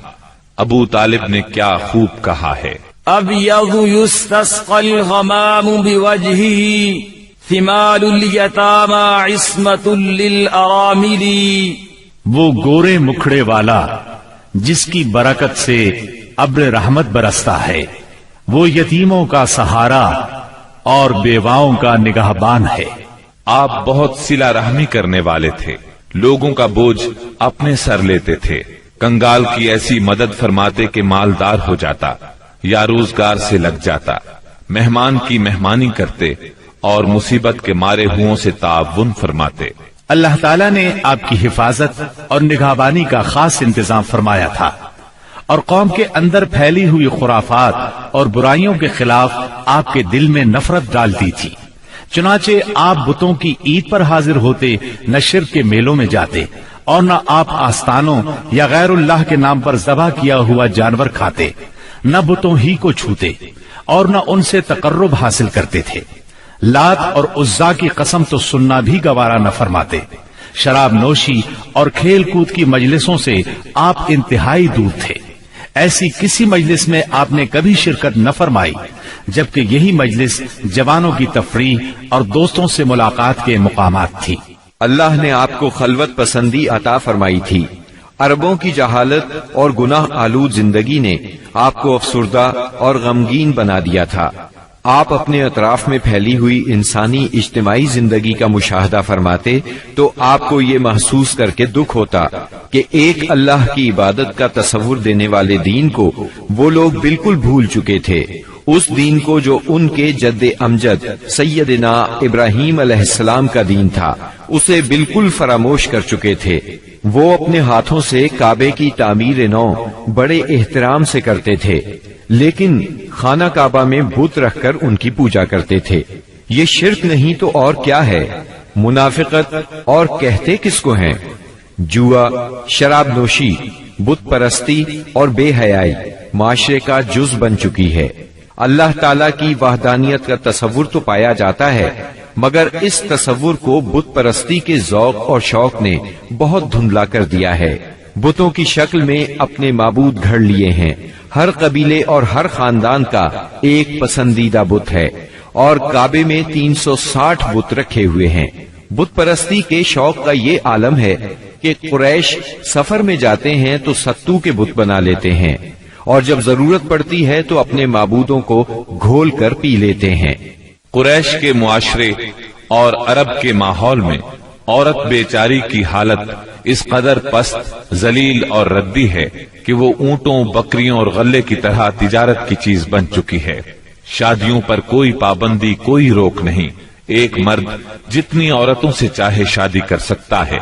ابو طالب نے کیا خوب کہا ہے، ابیض یستسقى الغمام بوجهه ثمال الیتامی عصمت للارامل، وہ گورے مکھڑے والا جس کی برکت سے ابر رحمت برستا ہے، وہ یتیموں کا سہارا اور بیواؤں کا نگہبان ہے۔ آپ بہت صلہ رحمی کرنے والے تھے، لوگوں کا بوجھ اپنے سر لیتے تھے، کنگال کی ایسی مدد فرماتے کہ مالدار ہو جاتا یا روزگار سے لگ جاتا، مہمان کی مہمانی کرتے اور مصیبت کے مارے ہوں سے تعاون فرماتے۔ اللہ تعالیٰ نے آپ کی حفاظت اور نگہبانی کا خاص انتظام فرمایا تھا، اور قوم کے اندر پھیلی ہوئی خرافات اور برائیوں کے خلاف آپ کے دل میں نفرت ڈال دی تھی۔ چنانچہ آپ بتوں کی عید پر حاضر ہوتے، نہ شرک کے میلوں میں جاتے، اور نہ آپ آستانوں یا غیر اللہ کے نام پر ذبح کیا ہوا جانور کھاتے، نہ بتوں ہی کو چھوتے، اور نہ ان سے تقرب حاصل کرتے تھے۔ لات اور عزا کی قسم تو سننا بھی گوارا نہ فرماتے۔ شراب نوشی اور کھیل کود کی مجلسوں سے آپ انتہائی دور تھے۔ ایسی کسی مجلس میں آپ نے کبھی شرکت نہ فرمائی، جبکہ یہی مجلس جوانوں کی تفریح اور دوستوں سے ملاقات کے مقامات تھی۔ اللہ نے آپ کو خلوت پسندی عطا فرمائی تھی۔ عربوں کی جہالت اور گناہ آلود زندگی نے آپ کو افسردہ اور غمگین بنا دیا تھا۔ آپ اپنے اطراف میں پھیلی ہوئی انسانی اجتماعی زندگی کا مشاہدہ فرماتے تو آپ کو یہ محسوس کر کے دکھ ہوتا کہ ایک اللہ کی عبادت کا تصور دینے والے دین کو وہ لوگ بالکل بھول چکے تھے، اس دین کو جو ان کے جد امجد سیدنا ابراہیم علیہ السلام کا دین تھا، اسے بالکل فراموش کر چکے تھے۔ وہ اپنے ہاتھوں سے کعبے کی تعمیر نو بڑے احترام سے کرتے تھے، لیکن خانہ کعبہ میں بت رکھ کر ان کی پوجا کرتے تھے۔ یہ شرک نہیں تو اور کیا ہے؟ منافقت اور کہتے کس کو ہیں؟ جوا، شراب نوشی، بت پرستی اور بے حیائی معاشرے کا جز بن چکی ہے۔ اللہ تعالیٰ کی وحدانیت کا تصور تو پایا جاتا ہے، مگر اس تصور کو بت پرستی کے ذوق اور شوق نے بہت دھندلا کر دیا ہے۔ بتوں کی شکل میں اپنے معبود گھڑ لیے ہیں۔ ہر قبیلے اور ہر خاندان کا ایک پسندیدہ بت ہے، اور کعبے میں 360 بت رکھے ہوئے ہیں۔ بت پرستی کے شوق کا یہ عالم ہے کہ قریش سفر میں جاتے ہیں تو ستو کے بت بنا لیتے ہیں، اور جب ضرورت پڑتی ہے تو اپنے معبودوں کو گھول کر پی لیتے ہیں۔ قریش کے معاشرے اور عرب کے ماحول میں عورت بیچاری کی حالت اس قدر پست، ذلیل اور ردی ہے کہ وہ اونٹوں، بکریوں اور غلے کی طرح تجارت کی چیز بن چکی ہے۔ شادیوں پر کوئی پابندی، کوئی روک نہیں۔ ایک مرد جتنی عورتوں سے چاہے شادی کر سکتا ہے،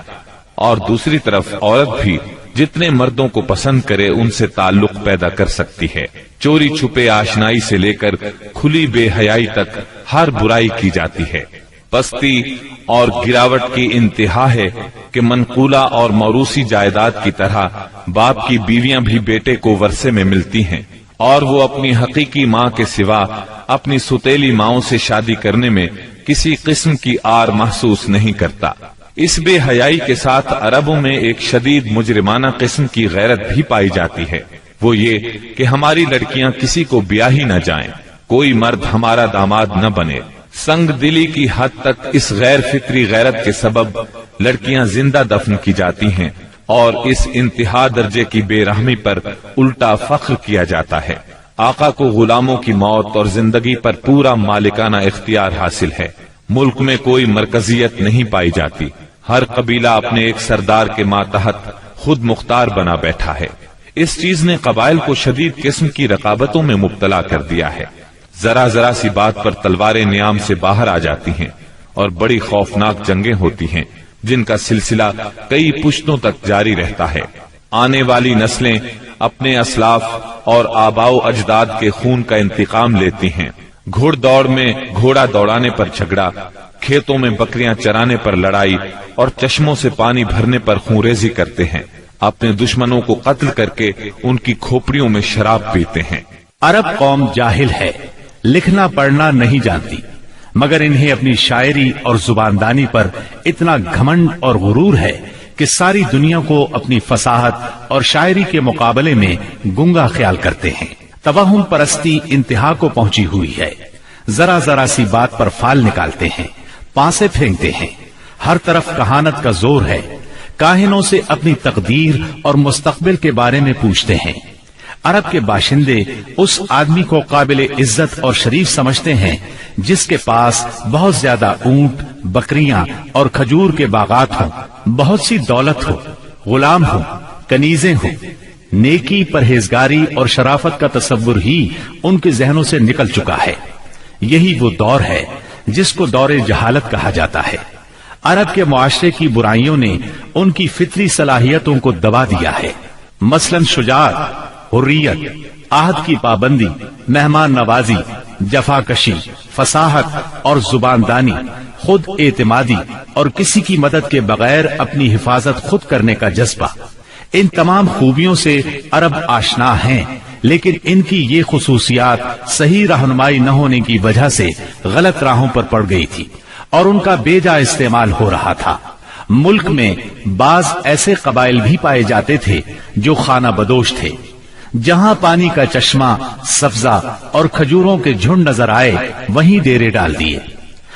اور دوسری طرف عورت بھی جتنے مردوں کو پسند کرے ان سے تعلق پیدا کر سکتی ہے۔ چوری چھپے آشنائی سے لے کر کھلی بے حیائی تک ہر برائی کی جاتی ہے۔ پستی اور گراوٹ کی انتہا ہے کہ منقولہ اور موروثی جائیداد کی طرح باپ کی بیویاں بھی بیٹے کو ورثے میں ملتی ہیں، اور وہ اپنی حقیقی ماں کے سوا اپنی ستیلی ماؤں سے شادی کرنے میں کسی قسم کی آر محسوس نہیں کرتا۔ اس بے حیائی کے ساتھ عربوں میں ایک شدید مجرمانہ قسم کی غیرت بھی پائی جاتی ہے، وہ یہ کہ ہماری لڑکیاں کسی کو بیاہی نہ جائیں، کوئی مرد ہمارا داماد نہ بنے۔ سنگ دلی کی حد تک اس غیر فطری غیرت کے سبب لڑکیاں زندہ دفن کی جاتی ہیں، اور اس انتہا درجے کی بے رحمی پر الٹا فخر کیا جاتا ہے۔ آقا کو غلاموں کی موت اور زندگی پر پورا مالکانہ اختیار حاصل ہے۔ ملک میں کوئی مرکزیت نہیں پائی جاتی، ہر قبیلہ اپنے ایک سردار کے ماتحت خود مختار بنا بیٹھا ہے۔ اس چیز نے قبائل کو شدید قسم کی رقابتوں میں مبتلا کر دیا ہے۔ ذرا ذرا سی بات پر تلواریں نیام سے باہر آ جاتی ہیں، اور بڑی خوفناک جنگیں ہوتی ہیں جن کا سلسلہ کئی پشتوں تک جاری رہتا ہے۔ آنے والی نسلیں اپنے اسلاف اور آباء و اجداد کے خون کا انتقام لیتی ہیں۔ گھوڑ دوڑ میں گھوڑا دوڑانے پر جھگڑا، کھیتوں میں بکریاں چرانے پر لڑائی، اور چشموں سے پانی بھرنے پر خونریزی کرتے ہیں۔ اپنے دشمنوں کو قتل کر کے ان کی کھوپڑیوں میں شراب پیتے ہیں۔ عرب قوم جاہل ہے، لکھنا پڑھنا نہیں جانتی، مگر انہیں اپنی شاعری اور زباندانی پر اتنا گھمنڈ اور غرور ہے کہ ساری دنیا کو اپنی فصاحت اور شاعری کے مقابلے میں گنگا خیال کرتے ہیں۔ توہم پرستی انتہا کو پہنچی ہوئی ہے۔ ذرا ذرا سی بات پر فال نکالتے ہیں، پانسے پھینکتے ہیں۔ ہر طرف کہانت کا زور ہے۔ کاہنوں سے اپنی تقدیر اور مستقبل کے بارے میں پوچھتے ہیں۔ عرب کے باشندے اس آدمی کو قابل عزت اور شریف سمجھتے ہیں جس کے پاس بہت زیادہ اونٹ، بکریاں اور کھجور کے باغات ہوں، بہت سی دولت ہو، غلام ہوں، کنیزیں ہوں۔ نیکی، پرہیزگاری اور شرافت کا تصور ہی ان کے ذہنوں سے نکل چکا ہے۔ یہی وہ دور ہے جس کو دور جہالت کہا جاتا ہے۔ عرب کے معاشرے کی برائیوں نے ان کی فطری صلاحیتوں کو دبا دیا ہے۔ مثلاً شجاعت، حریت، عہد کی پابندی، مہمان نوازی، جفاکشی، فصاحت اور زبان دانی، خود اعتمادی اور کسی کی مدد کے بغیر اپنی حفاظت خود کرنے کا جذبہ، ان تمام خوبیوں سے عرب آشنا ہیں، لیکن ان کی یہ خصوصیات صحیح رہنمائی نہ ہونے کی وجہ سے غلط راہوں پر پڑ گئی تھی اور ان کا بے جا استعمال ہو رہا تھا۔ ملک میں بعض ایسے قبائل بھی پائے جاتے تھے جو خانہ بدوش تھے، جہاں پانی کا چشمہ، سبزہ اور کھجوروں کے جھنڈ نظر آئے وہیں ڈیرے ڈال دیے،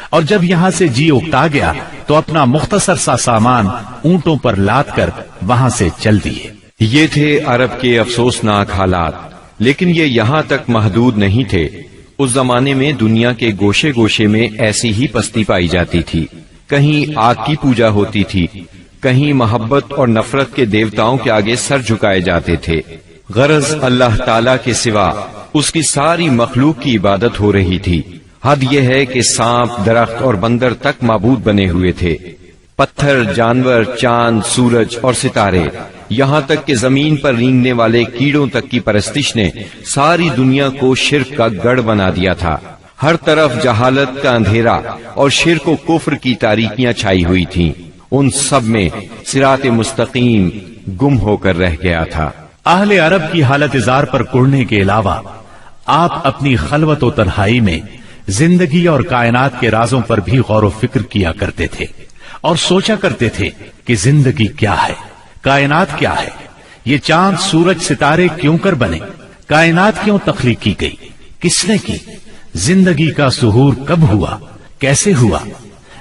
اور جب یہاں سے جی اکتا گیا تو اپنا مختصر سا سامان اونٹوں پر لاد کر وہاں سے چل دیے۔ یہ تھے عرب کے افسوسناک حالات، لیکن یہ یہاں تک محدود نہیں تھے۔ اس زمانے میں دنیا کے گوشے گوشے میں ایسی ہی پستی پائی جاتی تھی۔ کہیں آگ کی پوجا ہوتی تھی، کہیں محبت اور نفرت کے دیوتاؤں کے آگے سر جھکائے جاتے تھے۔ غرض اللہ تعالی کے سوا اس کی ساری مخلوق کی عبادت ہو رہی تھی۔ حد یہ ہے کہ سانپ، درخت اور بندر تک معبود بنے ہوئے تھے۔ پتھر، جانور، چاند، سورج اور ستارے، یہاں تک کہ زمین پر رینگنے والے کیڑوں تک کی پرستش نے ساری دنیا کو شرک کا گڑھ بنا دیا تھا۔ ہر طرف جہالت کا اندھیرا اور شرک و کفر کی تاریکیاں چھائی ہوئی تھیں۔ ان سب میں صراط مستقیم گم ہو کر رہ گیا تھا۔ اہل عرب کی حالت زار پر کڑنے کے علاوہ آپ اپنی خلوت و تنہائی میں زندگی اور کائنات کے رازوں پر بھی غور و فکر کیا کرتے تھے اور سوچا کرتے تھے کہ زندگی کیا ہے، کائنات کیا ہے، یہ چاند، سورج، ستارے کیوں کر بنے، کائنات کیوں تخلیق کی گئی، کس نے کی، زندگی کا ظہور کب ہوا، کیسے ہوا۔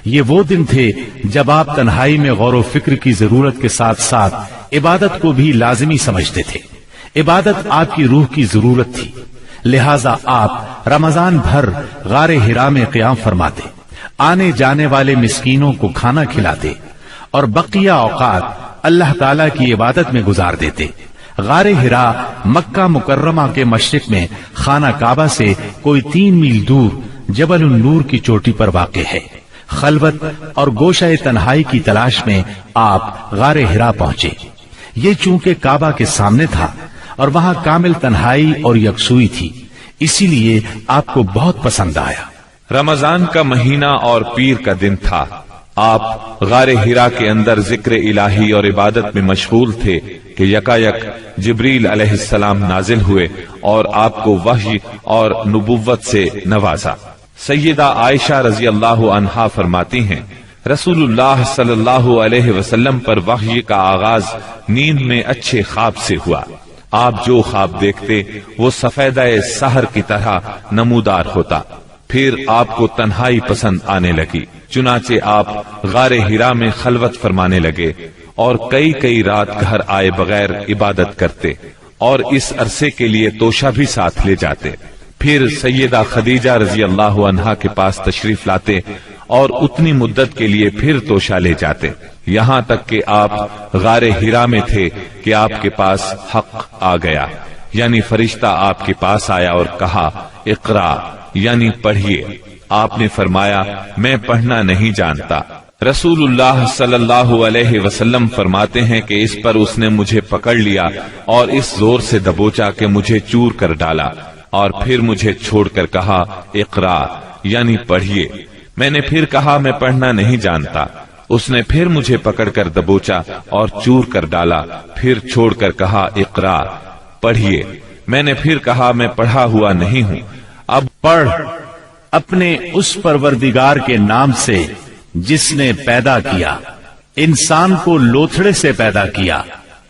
یہ وہ دن تھے جب آپ تنہائی میں غور و فکر کی ضرورت کے ساتھ ساتھ عبادت کو بھی لازمی سمجھتے تھے۔ عبادت آپ کی روح کی ضرورت تھی، لہذا آپ رمضان بھر غار حرا میں قیام فرماتے، آنے جانے والے مسکینوں کو کھانا کھلاتے اور بقیہ اوقات اللہ تعالی کی عبادت میں گزار دیتے۔ غار حرا مکہ مکرمہ کے مشرق میں خانہ کعبہ سے کوئی 3 میل دور جبل النور کی چوٹی پر واقع ہے۔ خلوت اور گوشہ تنہائی کی تلاش میں آپ غار حرا پہنچے۔ یہ چونکہ کعبہ کے سامنے تھا اور وہاں کامل تنہائی اور یکسوئی تھی، اسی لیے آپ کو بہت پسند آیا۔ رمضان کا مہینہ اور پیر کا دن تھا۔ آپ غار حرا کے اندر ذکر الہی اور عبادت میں مشغول تھے کہ یکایک جبریل علیہ السلام نازل ہوئے اور آپ کو وحی اور نبوت سے نوازا۔ سیدہ عائشہ رضی اللہ عنہا فرماتی ہیں، رسول اللہ صلی اللہ علیہ وسلم پر وحی کا آغاز نیند میں اچھے خواب سے ہوا۔ آپ جو خواب دیکھتے وہ سفیدہ سحر کی طرح نمودار ہوتا۔ پھر آپ کو تنہائی پسند آنے لگی، چنانچہ آپ غار حرا میں خلوت فرمانے لگے اور کئی رات گھر آئے بغیر عبادت کرتے اور اس عرصے کے لیے توشہ بھی ساتھ لے جاتے۔ پھر سیدہ خدیجہ رضی اللہ عنہا کے پاس تشریف لاتے اور اتنی مدت کے لیے پھر توشہ لے جاتے، یہاں تک کہ آپ غار حرا میں تھے کہ آپ کے پاس حق آ گیا، یعنی فرشتہ آپ کے پاس آیا اور کہا اقرا، یعنی پڑھیے۔ آپ نے فرمایا میں پڑھنا نہیں جانتا۔ رسول اللہ صلی اللہ علیہ وسلم فرماتے ہیں کہ اس پر اس نے مجھے پکڑ لیا اور اس زور سے دبوچا کہ مجھے چور کر ڈالا، اور پھر مجھے چھوڑ کر کہا اقرا، یعنی پڑھیے۔ میں نے پھر کہا میں پڑھنا نہیں جانتا۔ اس نے پھر مجھے پکڑ کر دبوچا اور چور کر ڈالا، پھر چھوڑ کر کہا اقرا، پڑھیے۔ میں نے پھر کہا میں پڑھا ہوا نہیں ہوں۔ اب پڑھ اپنے اس پروردگار کے نام سے جس نے پیدا کیا، انسان کو لوتھڑے سے پیدا کیا۔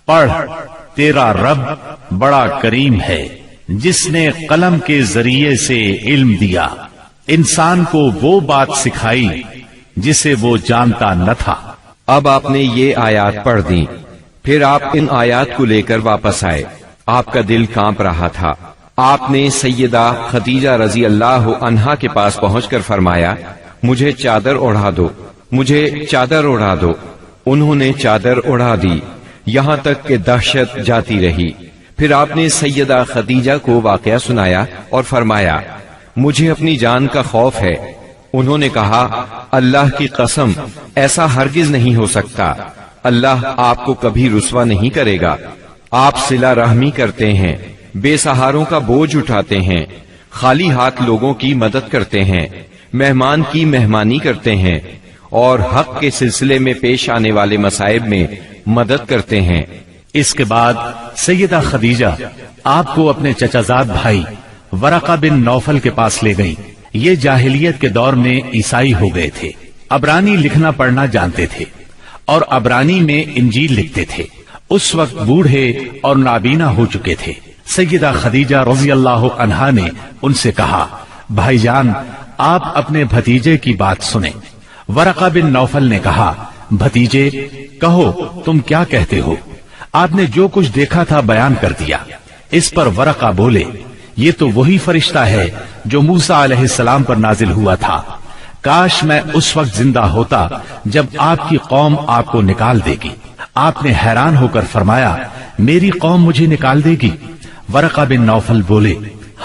پڑھ تیرا رب بڑا کریم ہے، جس نے قلم کے ذریعے سے علم دیا، انسان کو وہ بات سکھائی جسے وہ جانتا نہ تھا۔ اب آپ نے یہ آیات پڑھ دیں، پھر آپ ان آیات کو لے کر واپس آئے۔ آپ کا دل کانپ رہا تھا۔ آپ نے سیدہ خدیجہ رضی اللہ عنہا کے پاس پہنچ کر فرمایا مجھے چادر اڑا دو، مجھے چادر اڑا دو۔ انہوں نے چادر اڑا دی، یہاں تک کہ دہشت جاتی رہی۔ پھر آپ نے سیدہ خدیجہ کو واقعہ سنایا اور فرمایا مجھے اپنی جان کا خوف ہے۔ انہوں نے کہا اللہ کی قسم ایسا ہرگز نہیں ہو سکتا، اللہ آپ کو کبھی رسوا نہیں کرے گا۔ آپ صلہ رحمی کرتے ہیں، بے سہاروں کا بوجھ اٹھاتے ہیں، خالی ہاتھ لوگوں کی مدد کرتے ہیں، مہمان کی مہمانی کرتے ہیں اور حق کے سلسلے میں پیش آنے والے مصائب میں مدد کرتے ہیں۔ اس کے بعد سیدہ خدیجہ آپ کو اپنے چچا زاد بھائی ورقہ بن نوفل کے پاس لے گئیں۔ یہ جاہلیت کے دور میں عیسائی ہو گئے تھے، عبرانی لکھنا پڑھنا جانتے تھے اور عبرانی میں انجیل لکھتے تھے۔ اس وقت بوڑھے اور نابینا ہو چکے تھے۔ سیدہ خدیجہ رضی اللہ عنہا نے ان سے کہا، بھائی جان آپ اپنے بھتیجے کی بات سنیں۔ ورقہ بن نوفل نے کہا، بھتیجے کہو تم کیا کہتے ہو؟ آپ نے جو کچھ دیکھا تھا بیان کر دیا۔ اس پر ورقہ بولے، یہ تو وہی فرشتہ ہے جو موسیٰ علیہ السلام پر نازل ہوا تھا۔ کاش میں اس وقت زندہ ہوتا جب آپ کی قوم آپ کو نکال دے گی۔ آپ نے حیران ہو کر فرمایا، میری قوم مجھے نکال دے گی؟ ورقہ بن نوفل بولے،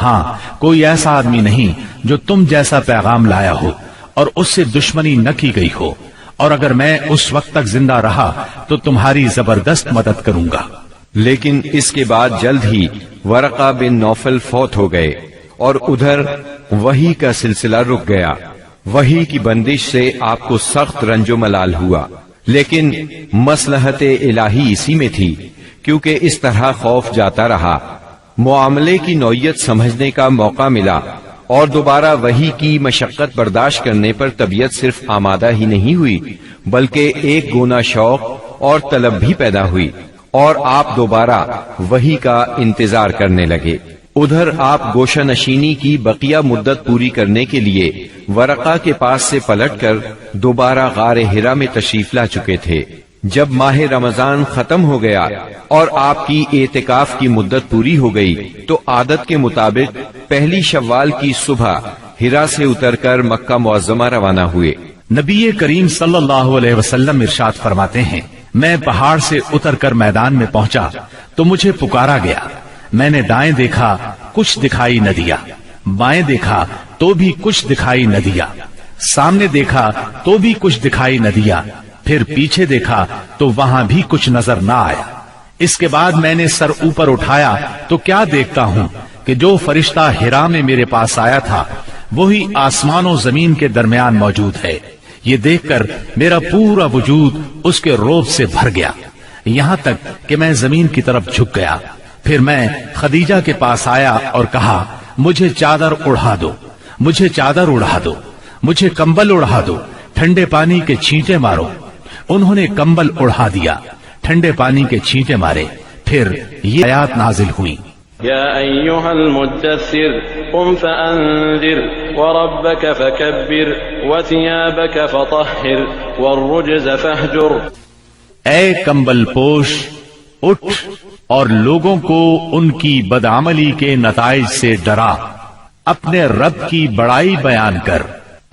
ہاں کوئی ایسا آدمی نہیں جو تم جیسا پیغام لایا ہو اور اس سے دشمنی نہ کی گئی ہو، اور اگر میں اس وقت تک زندہ رہا تو تمہاری زبردست مدد کروں گا۔ لیکن اس کے بعد جلد ہی ورقہ بن نوفل فوت ہو گئے اور ادھر وحی کا سلسلہ رک گیا۔ وحی کی بندش سے آپ کو سخت رنج و ملال ہوا، لیکن مصلحت الہی اسی میں تھی، کیونکہ اس طرح خوف جاتا رہا، معاملے کی نوعیت سمجھنے کا موقع ملا اور دوبارہ وحی کی مشقت برداشت کرنے پر طبیعت صرف آمادہ ہی نہیں ہوئی بلکہ ایک گونا شوق اور طلب بھی پیدا ہوئی، اور آپ دوبارہ وحی کا انتظار کرنے لگے۔ ادھر آپ گوشہ نشینی کی بقیہ مدت پوری کرنے کے لیے ورقہ کے پاس سے پلٹ کر دوبارہ غار حرا میں تشریف لا چکے تھے۔ جب ماہ رمضان ختم ہو گیا اور آپ کی اعتکاف کی مدت پوری ہو گئی تو عادت کے مطابق پہلی شوال کی صبح حرا سے اتر کر مکہ معظمہ روانہ ہوئے۔ نبی کریم صلی اللہ علیہ وسلم ارشاد فرماتے ہیں، میں پہاڑ سے اتر کر میدان میں پہنچا تو مجھے پکارا گیا۔ میں نے دائیں دیکھا، کچھ دکھائی نہ دیا، بائیں دیکھا تو بھی کچھ دکھائی نہ دیا، سامنے دیکھا تو بھی کچھ دکھائی نہ دیا، پھر پیچھے دیکھا تو وہاں بھی کچھ نظر نہ آیا۔ اس کے بعد میں نے سر اوپر اٹھایا تو کیا دیکھتا ہوں کہ جو فرشتہ حرا میں میرے پاس آیا تھا وہی آسمان و زمین کے درمیان موجود ہے۔ یہ دیکھ کر میرا پورا وجود اس کے روب سے بھر گیا، یہاں تک کہ میں زمین کی طرف جھک گیا۔ پھر میں خدیجہ کے پاس آیا اور کہا، مجھے چادر اڑا دو، مجھے چادر اڑا دو، مجھے کمبل اڑا دو، ٹھنڈے پانی کے چھینٹے مارو۔ انہوں نے کمبل اڑا دیا، ٹھنڈے پانی کے چھینٹے مارے، پھر یہ آیات نازل ہوئیں، یا ایھا المدثر قم فانذر وربک فکبر وثیابک فطہر والرجز فاہجر۔ اے کمبل پوش، اٹھ اور لوگوں کو ان کی بدعملی کے نتائج سے ڈرا، اپنے رب کی بڑائی بیان کر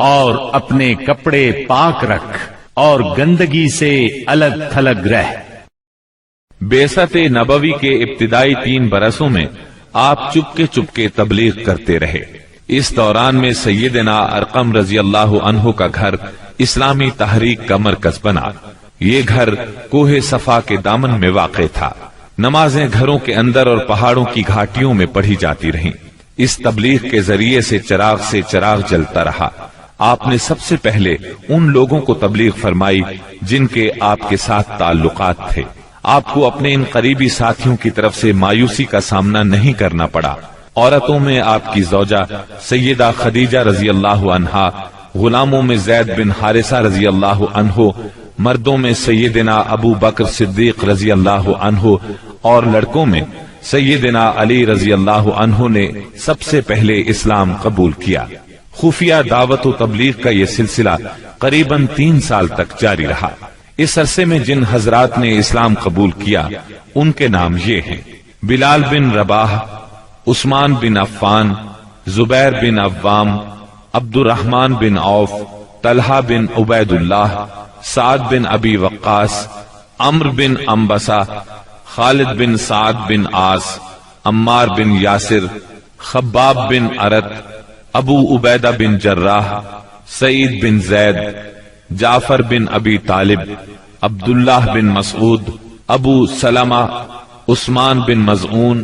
اور اپنے کپڑے پاک رکھ اور گندگی سے الگ تھلگ رہ۔ بعثت نبوی کے ابتدائی 3 برسوں میں آپ چپکے تبلیغ کرتے رہے۔ اس دوران میں سیدنا ارقم رضی اللہ عنہ کا گھر اسلامی تحریک کا مرکز بنا۔ یہ گھر کوہ صفا کے دامن میں واقع تھا۔ نمازیں گھروں کے اندر اور پہاڑوں کی گھاٹیوں میں پڑھی جاتی رہیں۔ اس تبلیغ کے ذریعے سے چراغ جلتا رہا۔ آپ نے سب سے پہلے ان لوگوں کو تبلیغ فرمائی جن کے آپ کے ساتھ تعلقات تھے۔ آپ کو اپنے ان قریبی ساتھیوں کی طرف سے مایوسی کا سامنا نہیں کرنا پڑا۔ عورتوں میں آپ کی زوجہ سیدہ خدیجہ رضی اللہ عنہا، غلاموں میں زید بن حارثہ رضی اللہ عنہ، مردوں میں سیدنا ابو بکر صدیق رضی اللہ عنہ اور لڑکوں میں سیدنا علی رضی اللہ عنہ نے سب سے پہلے اسلام قبول کیا۔ خفیہ دعوت و تبلیغ کا یہ سلسلہ قریباً 3 سال تک جاری رہا۔ اس عرصے میں جن حضرات نے اسلام قبول کیا ان کے نام یہ ہیں: بلال بن رباح، عثمان بن عفان، زبیر بن عوام، عبد الرحمن بن عوف، طلحہ بن عبید اللہ، سعد بن ابی وقاص، عمرو بن انبسہ، خالد بن سعد بن عاص، عمار بن یاسر، خباب بن ارت، ابو عبیدہ بن جراح، سعید بن زید، جعفر بن ابی طالب، عبداللہ بن مسعود، ابو سلمہ، عثمان بن مظعون،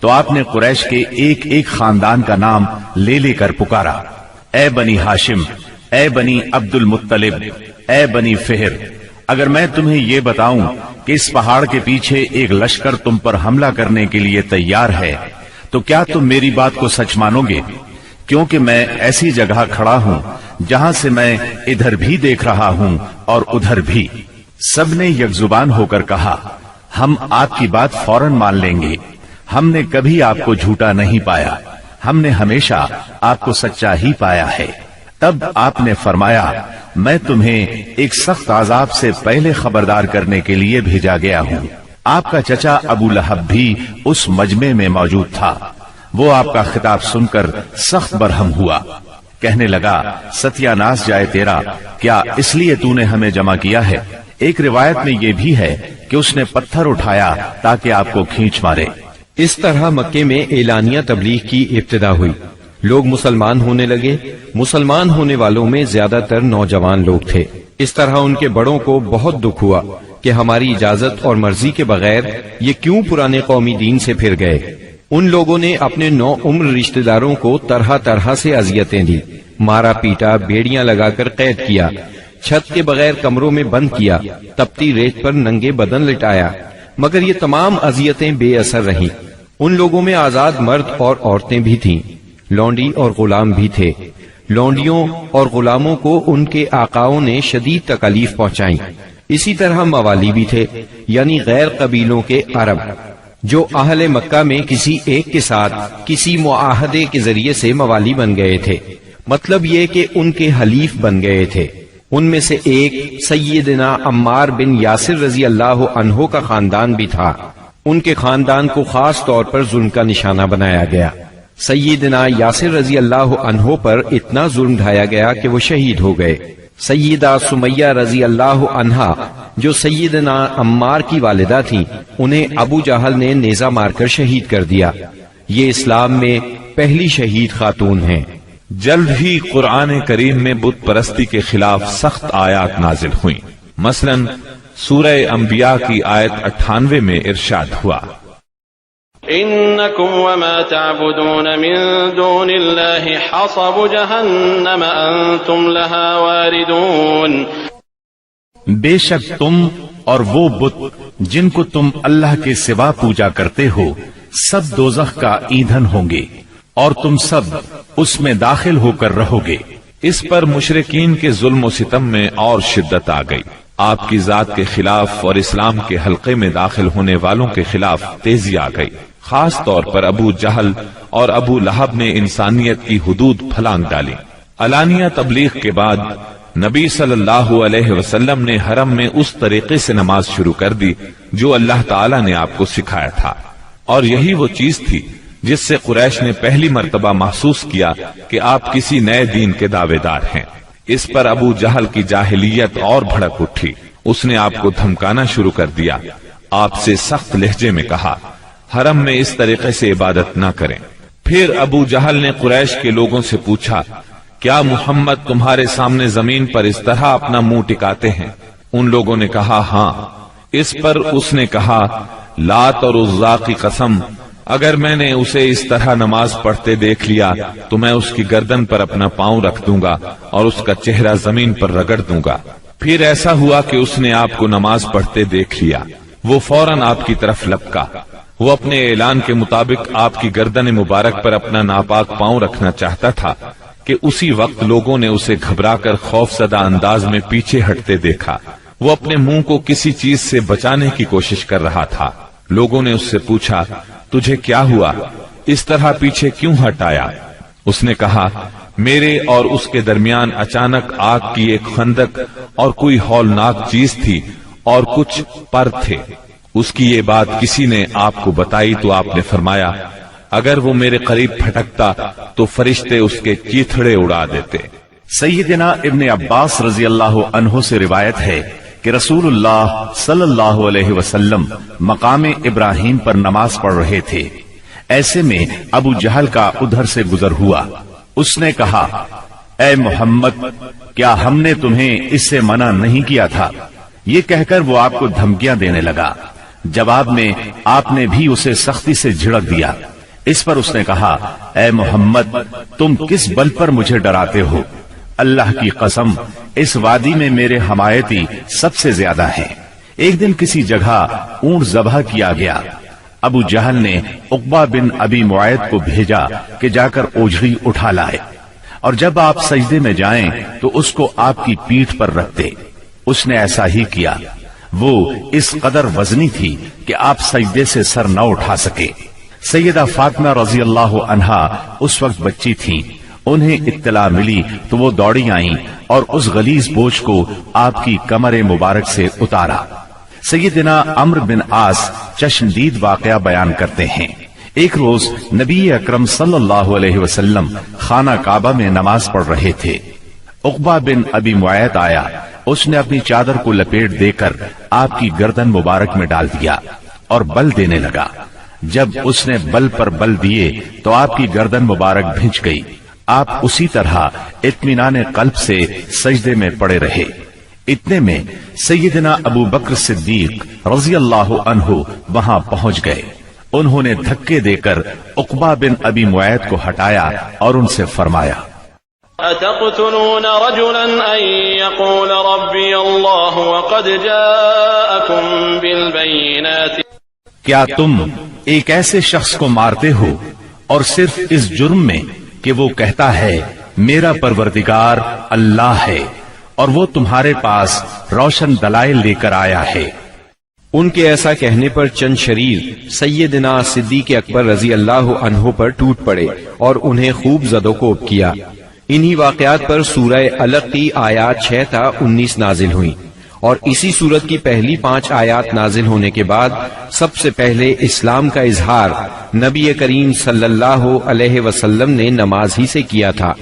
تو آپ نے قریش کے ایک ایک خاندان کا نام لے لے کر پکارا، اے بنی ہاشم، اے بنی عبد المطلب، اے بنی فہر، اگر میں تمہیں یہ بتاؤں کہ اس پہاڑ کے پیچھے ایک لشکر تم پر حملہ کرنے کے لیے تیار ہے تو کیا تم میری بات کو سچ مانو گے؟ کیونکہ میں ایسی جگہ کھڑا ہوں جہاں سے میں ادھر بھی دیکھ رہا ہوں اور ادھر بھی۔ سب نے یک زبان ہو کر کہا، ہم آپ کی بات فوراً مان لیں گے، ہم نے کبھی آپ کو جھوٹا نہیں پایا، ہم نے ہمیشہ آپ کو سچا ہی پایا ہے۔ تب آپ نے فرمایا، میں تمہیں ایک سخت عذاب سے پہلے خبردار کرنے کے لیے بھیجا گیا ہوں۔ آپ کا چچا ابو لہب بھی اس مجمع میں موجود تھا، وہ آپ کا خطاب سن کر سخت برہم ہوا، کہنے لگا، ستیہ ناس جائے تیرا، کیا اس لیے تو نے ہمیں جمع کیا ہے؟ ایک روایت میں یہ بھی ہے کہ اس نے پتھر اٹھایا تاکہ آپ کو کھینچ مارے۔ اس طرح مکے میں اعلانیہ تبلیغ کی ابتدا ہوئی، لوگ مسلمان ہونے لگے۔ مسلمان ہونے والوں میں زیادہ تر نوجوان لوگ تھے۔ اس طرح ان کے بڑوں کو بہت دکھ ہوا کہ ہماری اجازت اور مرضی کے بغیر یہ کیوں پرانے قومی دین سے پھر گئے۔ ان لوگوں نے اپنے نو عمر رشتہ داروں کو طرح طرح سے اذیتیں دی، مارا پیٹا، بیڑیاں لگا کر قید کیا، چھت کے بغیر کمروں میں بند کیا، تپتی ریت پر ننگے بدن لٹایا، مگر یہ تمام اذیتیں بے اثر رہیں۔ ان لوگوں میں آزاد مرد اور عورتیں بھی تھیں، لونڈی اور غلام بھی تھے۔ لونڈیوں اور غلاموں کو ان کے آقاؤں نے شدید تکالیف پہنچائیں۔ اسی طرح موالی بھی تھے، یعنی غیر قبیلوں کے عرب، جو اہل مکہ میں کسی ایک کے ساتھ کسی معاہدے کے ذریعے سے موالی بن گئے تھے، مطلب یہ کہ ان کے حلیف بن گئے تھے۔ ان میں سے ایک سیدنا عمار بن یاسر رضی اللہ عنہ کا خاندان بھی تھا۔ ان کے خاندان کو خاص طور پر ظلم کا نشانہ بنایا گیا۔ سیدنا یاسر رضی اللہ عنہ پر اتنا ظلم ڈھایا گیا کہ وہ شہید ہو گئے۔ سیدہ سمیہ رضی اللہ عنہا جو سیدنا عمار کی والدہ تھیں، انہیں ابو جہل نے نیزہ مار کر شہید کر دیا۔ یہ اسلام میں پہلی شہید خاتون ہیں۔ جلد ہی قرآن کریم میں بت پرستی کے خلاف سخت آیات نازل ہوئیں۔ مثلا سورہ انبیاء کی آیت 98 میں ارشاد ہوا، إنكم وما تعبدون من دون الله حصب جهنم أنتم لها واردون۔ بے شک تم اور وہ بت جن کو تم اللہ کے سوا پوجا کرتے ہو سب دوزخ کا ایندھن ہوں گے اور تم سب اس میں داخل ہو کر رہو گے۔ اس پر مشرکین کے ظلم و ستم میں اور شدت آ گئی۔ آپ کی ذات کے خلاف اور اسلام کے حلقے میں داخل ہونے والوں کے خلاف تیزی آ گئی۔ خاص طور پر ابو جہل اور ابو لہب نے انسانیت کی حدود پھلانگ ڈالی۔ علانیہ تبلیغ کے بعد نبی صلی اللہ علیہ وسلم نے حرم میں اس طریقے سے نماز شروع کر دی جو اللہ تعالی نے آپ کو سکھایا تھا، اور یہی وہ چیز تھی جس سے قریش نے پہلی مرتبہ محسوس کیا کہ آپ کسی نئے دین کے دعوے دار ہیں۔ اس پر ابو جہل کی جاہلیت اور بھڑک اٹھی، اس نے آپ کو دھمکانا شروع کر دیا۔ آپ سے سخت لہجے میں کہا، حرم میں اس طریقے سے عبادت نہ کریں۔ پھر ابو جہل نے قریش کے لوگوں سے پوچھا، کیا محمد تمہارے سامنے زمین پر اس طرح اپنا منہ ٹکاتے ہیں؟ ان لوگوں نے کہا ہاں۔ اس پر اس نے کہا، لات اور عزا کی قسم، اگر میں نے اسے اس طرح نماز پڑھتے دیکھ لیا تو میں اس کی گردن پر اپنا پاؤں رکھ دوں گا اور اس کا چہرہ زمین پر رگڑ دوں گا۔ پھر ایسا ہوا کہ اس نے آپ کو نماز پڑھتے دیکھ لیا، وہ فوراً آپ کی طرف لپکا۔ وہ اپنے اعلان کے مطابق آپ کی گردن مبارک پر اپنا ناپاک پاؤں رکھنا چاہتا تھا کہ اسی وقت لوگوں نے اسے گھبرا کر خوف زدہ انداز میں پیچھے ہٹتے دیکھا۔ وہ اپنے منہ کو کسی چیز سے بچانے کی کوشش کر رہا تھا۔ لوگوں نے اس سے پوچھا، تجھے کیا ہوا؟ اس طرح پیچھے کیوں ہٹ آیا؟ اس نے کہا، میرے اور اس کے درمیان اچانک آگ کی ایک خندق اور کوئی ہولناک چیز تھی اور کچھ پر تھے۔ اس کی یہ بات کسی نے آپ کو بتائی تو آپ نے فرمایا، اگر وہ میرے قریب پھٹکتا تو فرشتے اس کے چیتھڑے اڑا دیتے۔ سیدنا ابن عباس رضی اللہ عنہ سے روایت ہے کہ رسول اللہ صلی اللہ علیہ وسلم مقام ابراہیم پر نماز پڑھ رہے تھے۔ ایسے میں ابو جہل کا ادھر سے گزر ہوا۔ اس نے کہا، اے محمد، کیا ہم نے تمہیں اس سے منع نہیں کیا تھا؟ یہ کہہ کر وہ آپ کو دھمکیاں دینے لگا۔ جواب میں آپ نے بھی اسے سختی سے جھڑک دیا۔ اس پر اس نے کہا، اے محمد، تم کس بل پر مجھے ڈراتے ہو؟ اللہ کی قسم، اس وادی میں میرے حمایتی سب سے زیادہ ہیں۔ ایک دن کسی جگہ اونٹ ذبح کیا گیا۔ ابو جہل نے عقبہ بن ابی معیط کو بھیجا کہ جا کر اوجھڑی اٹھا لائے، اور جب آپ سجدے میں جائیں تو اس کو آپ کی پیٹھ پر رکھ دے۔ اس نے ایسا ہی کیا۔ وہ اس قدر وزنی تھی کہ آپ سجدے سے سر نہ اٹھا سکے۔ سیدہ فاطمہ رضی اللہ عنہا اس وقت بچی تھیں۔ انہیں اطلاع ملی تو وہ دوڑی آئیں اور اس غلیظ بوجھ کو آپ کی کمر مبارک سے اتارا۔ سیدنا عمرو بن عاص چشمدید واقعہ بیان کرتے ہیں۔ ایک روز نبی اکرم صلی اللہ علیہ وسلم خانہ کعبہ میں نماز پڑھ رہے تھے۔ عقبہ بن ابی معیط آیا۔ اس نے اپنی چادر کو لپیٹ دے کر آپ کی گردن مبارک میں ڈال دیا اور بل دینے لگا۔ جب اس نے بل پر بل دیے تو آپ کی گردن مبارک بھنج گئی۔ آپ اسی طرح اطمینان قلب سے سجدے میں پڑے رہے۔ اتنے میں سیدنا ابو بکر صدیق رضی اللہ عنہ وہاں پہنچ گئے۔ انہوں نے دھکے دے کر عقبہ بن ابی معیط کو ہٹایا اور ان سے فرمایا، أتقتلون رجلا أن يقول ربي الله وقد جاءكم بالبينات؟ کیا تم ایک ایسے شخص کو مارتے ہو اور صرف اس جرم میں کہ وہ کہتا ہے میرا پروردگار اللہ ہے، اور وہ تمہارے پاس روشن دلائل لے کر آیا ہے۔ ان کے ایسا کہنے پر چند شریر سیدنا صدیق اکبر رضی اللہ عنہ پر ٹوٹ پڑے اور انہیں خوب زد و کوب کیا۔ انہی واقعات پر سورہ علق کی آیات 6 تا 19 نازل ہوئی، اور اسی سورت کی پہلی 5 آیات نازل ہونے کے بعد سب سے پہلے اسلام کا اظہار نبی کریم صلی اللہ علیہ وسلم نے نماز ہی سے کیا تھا۔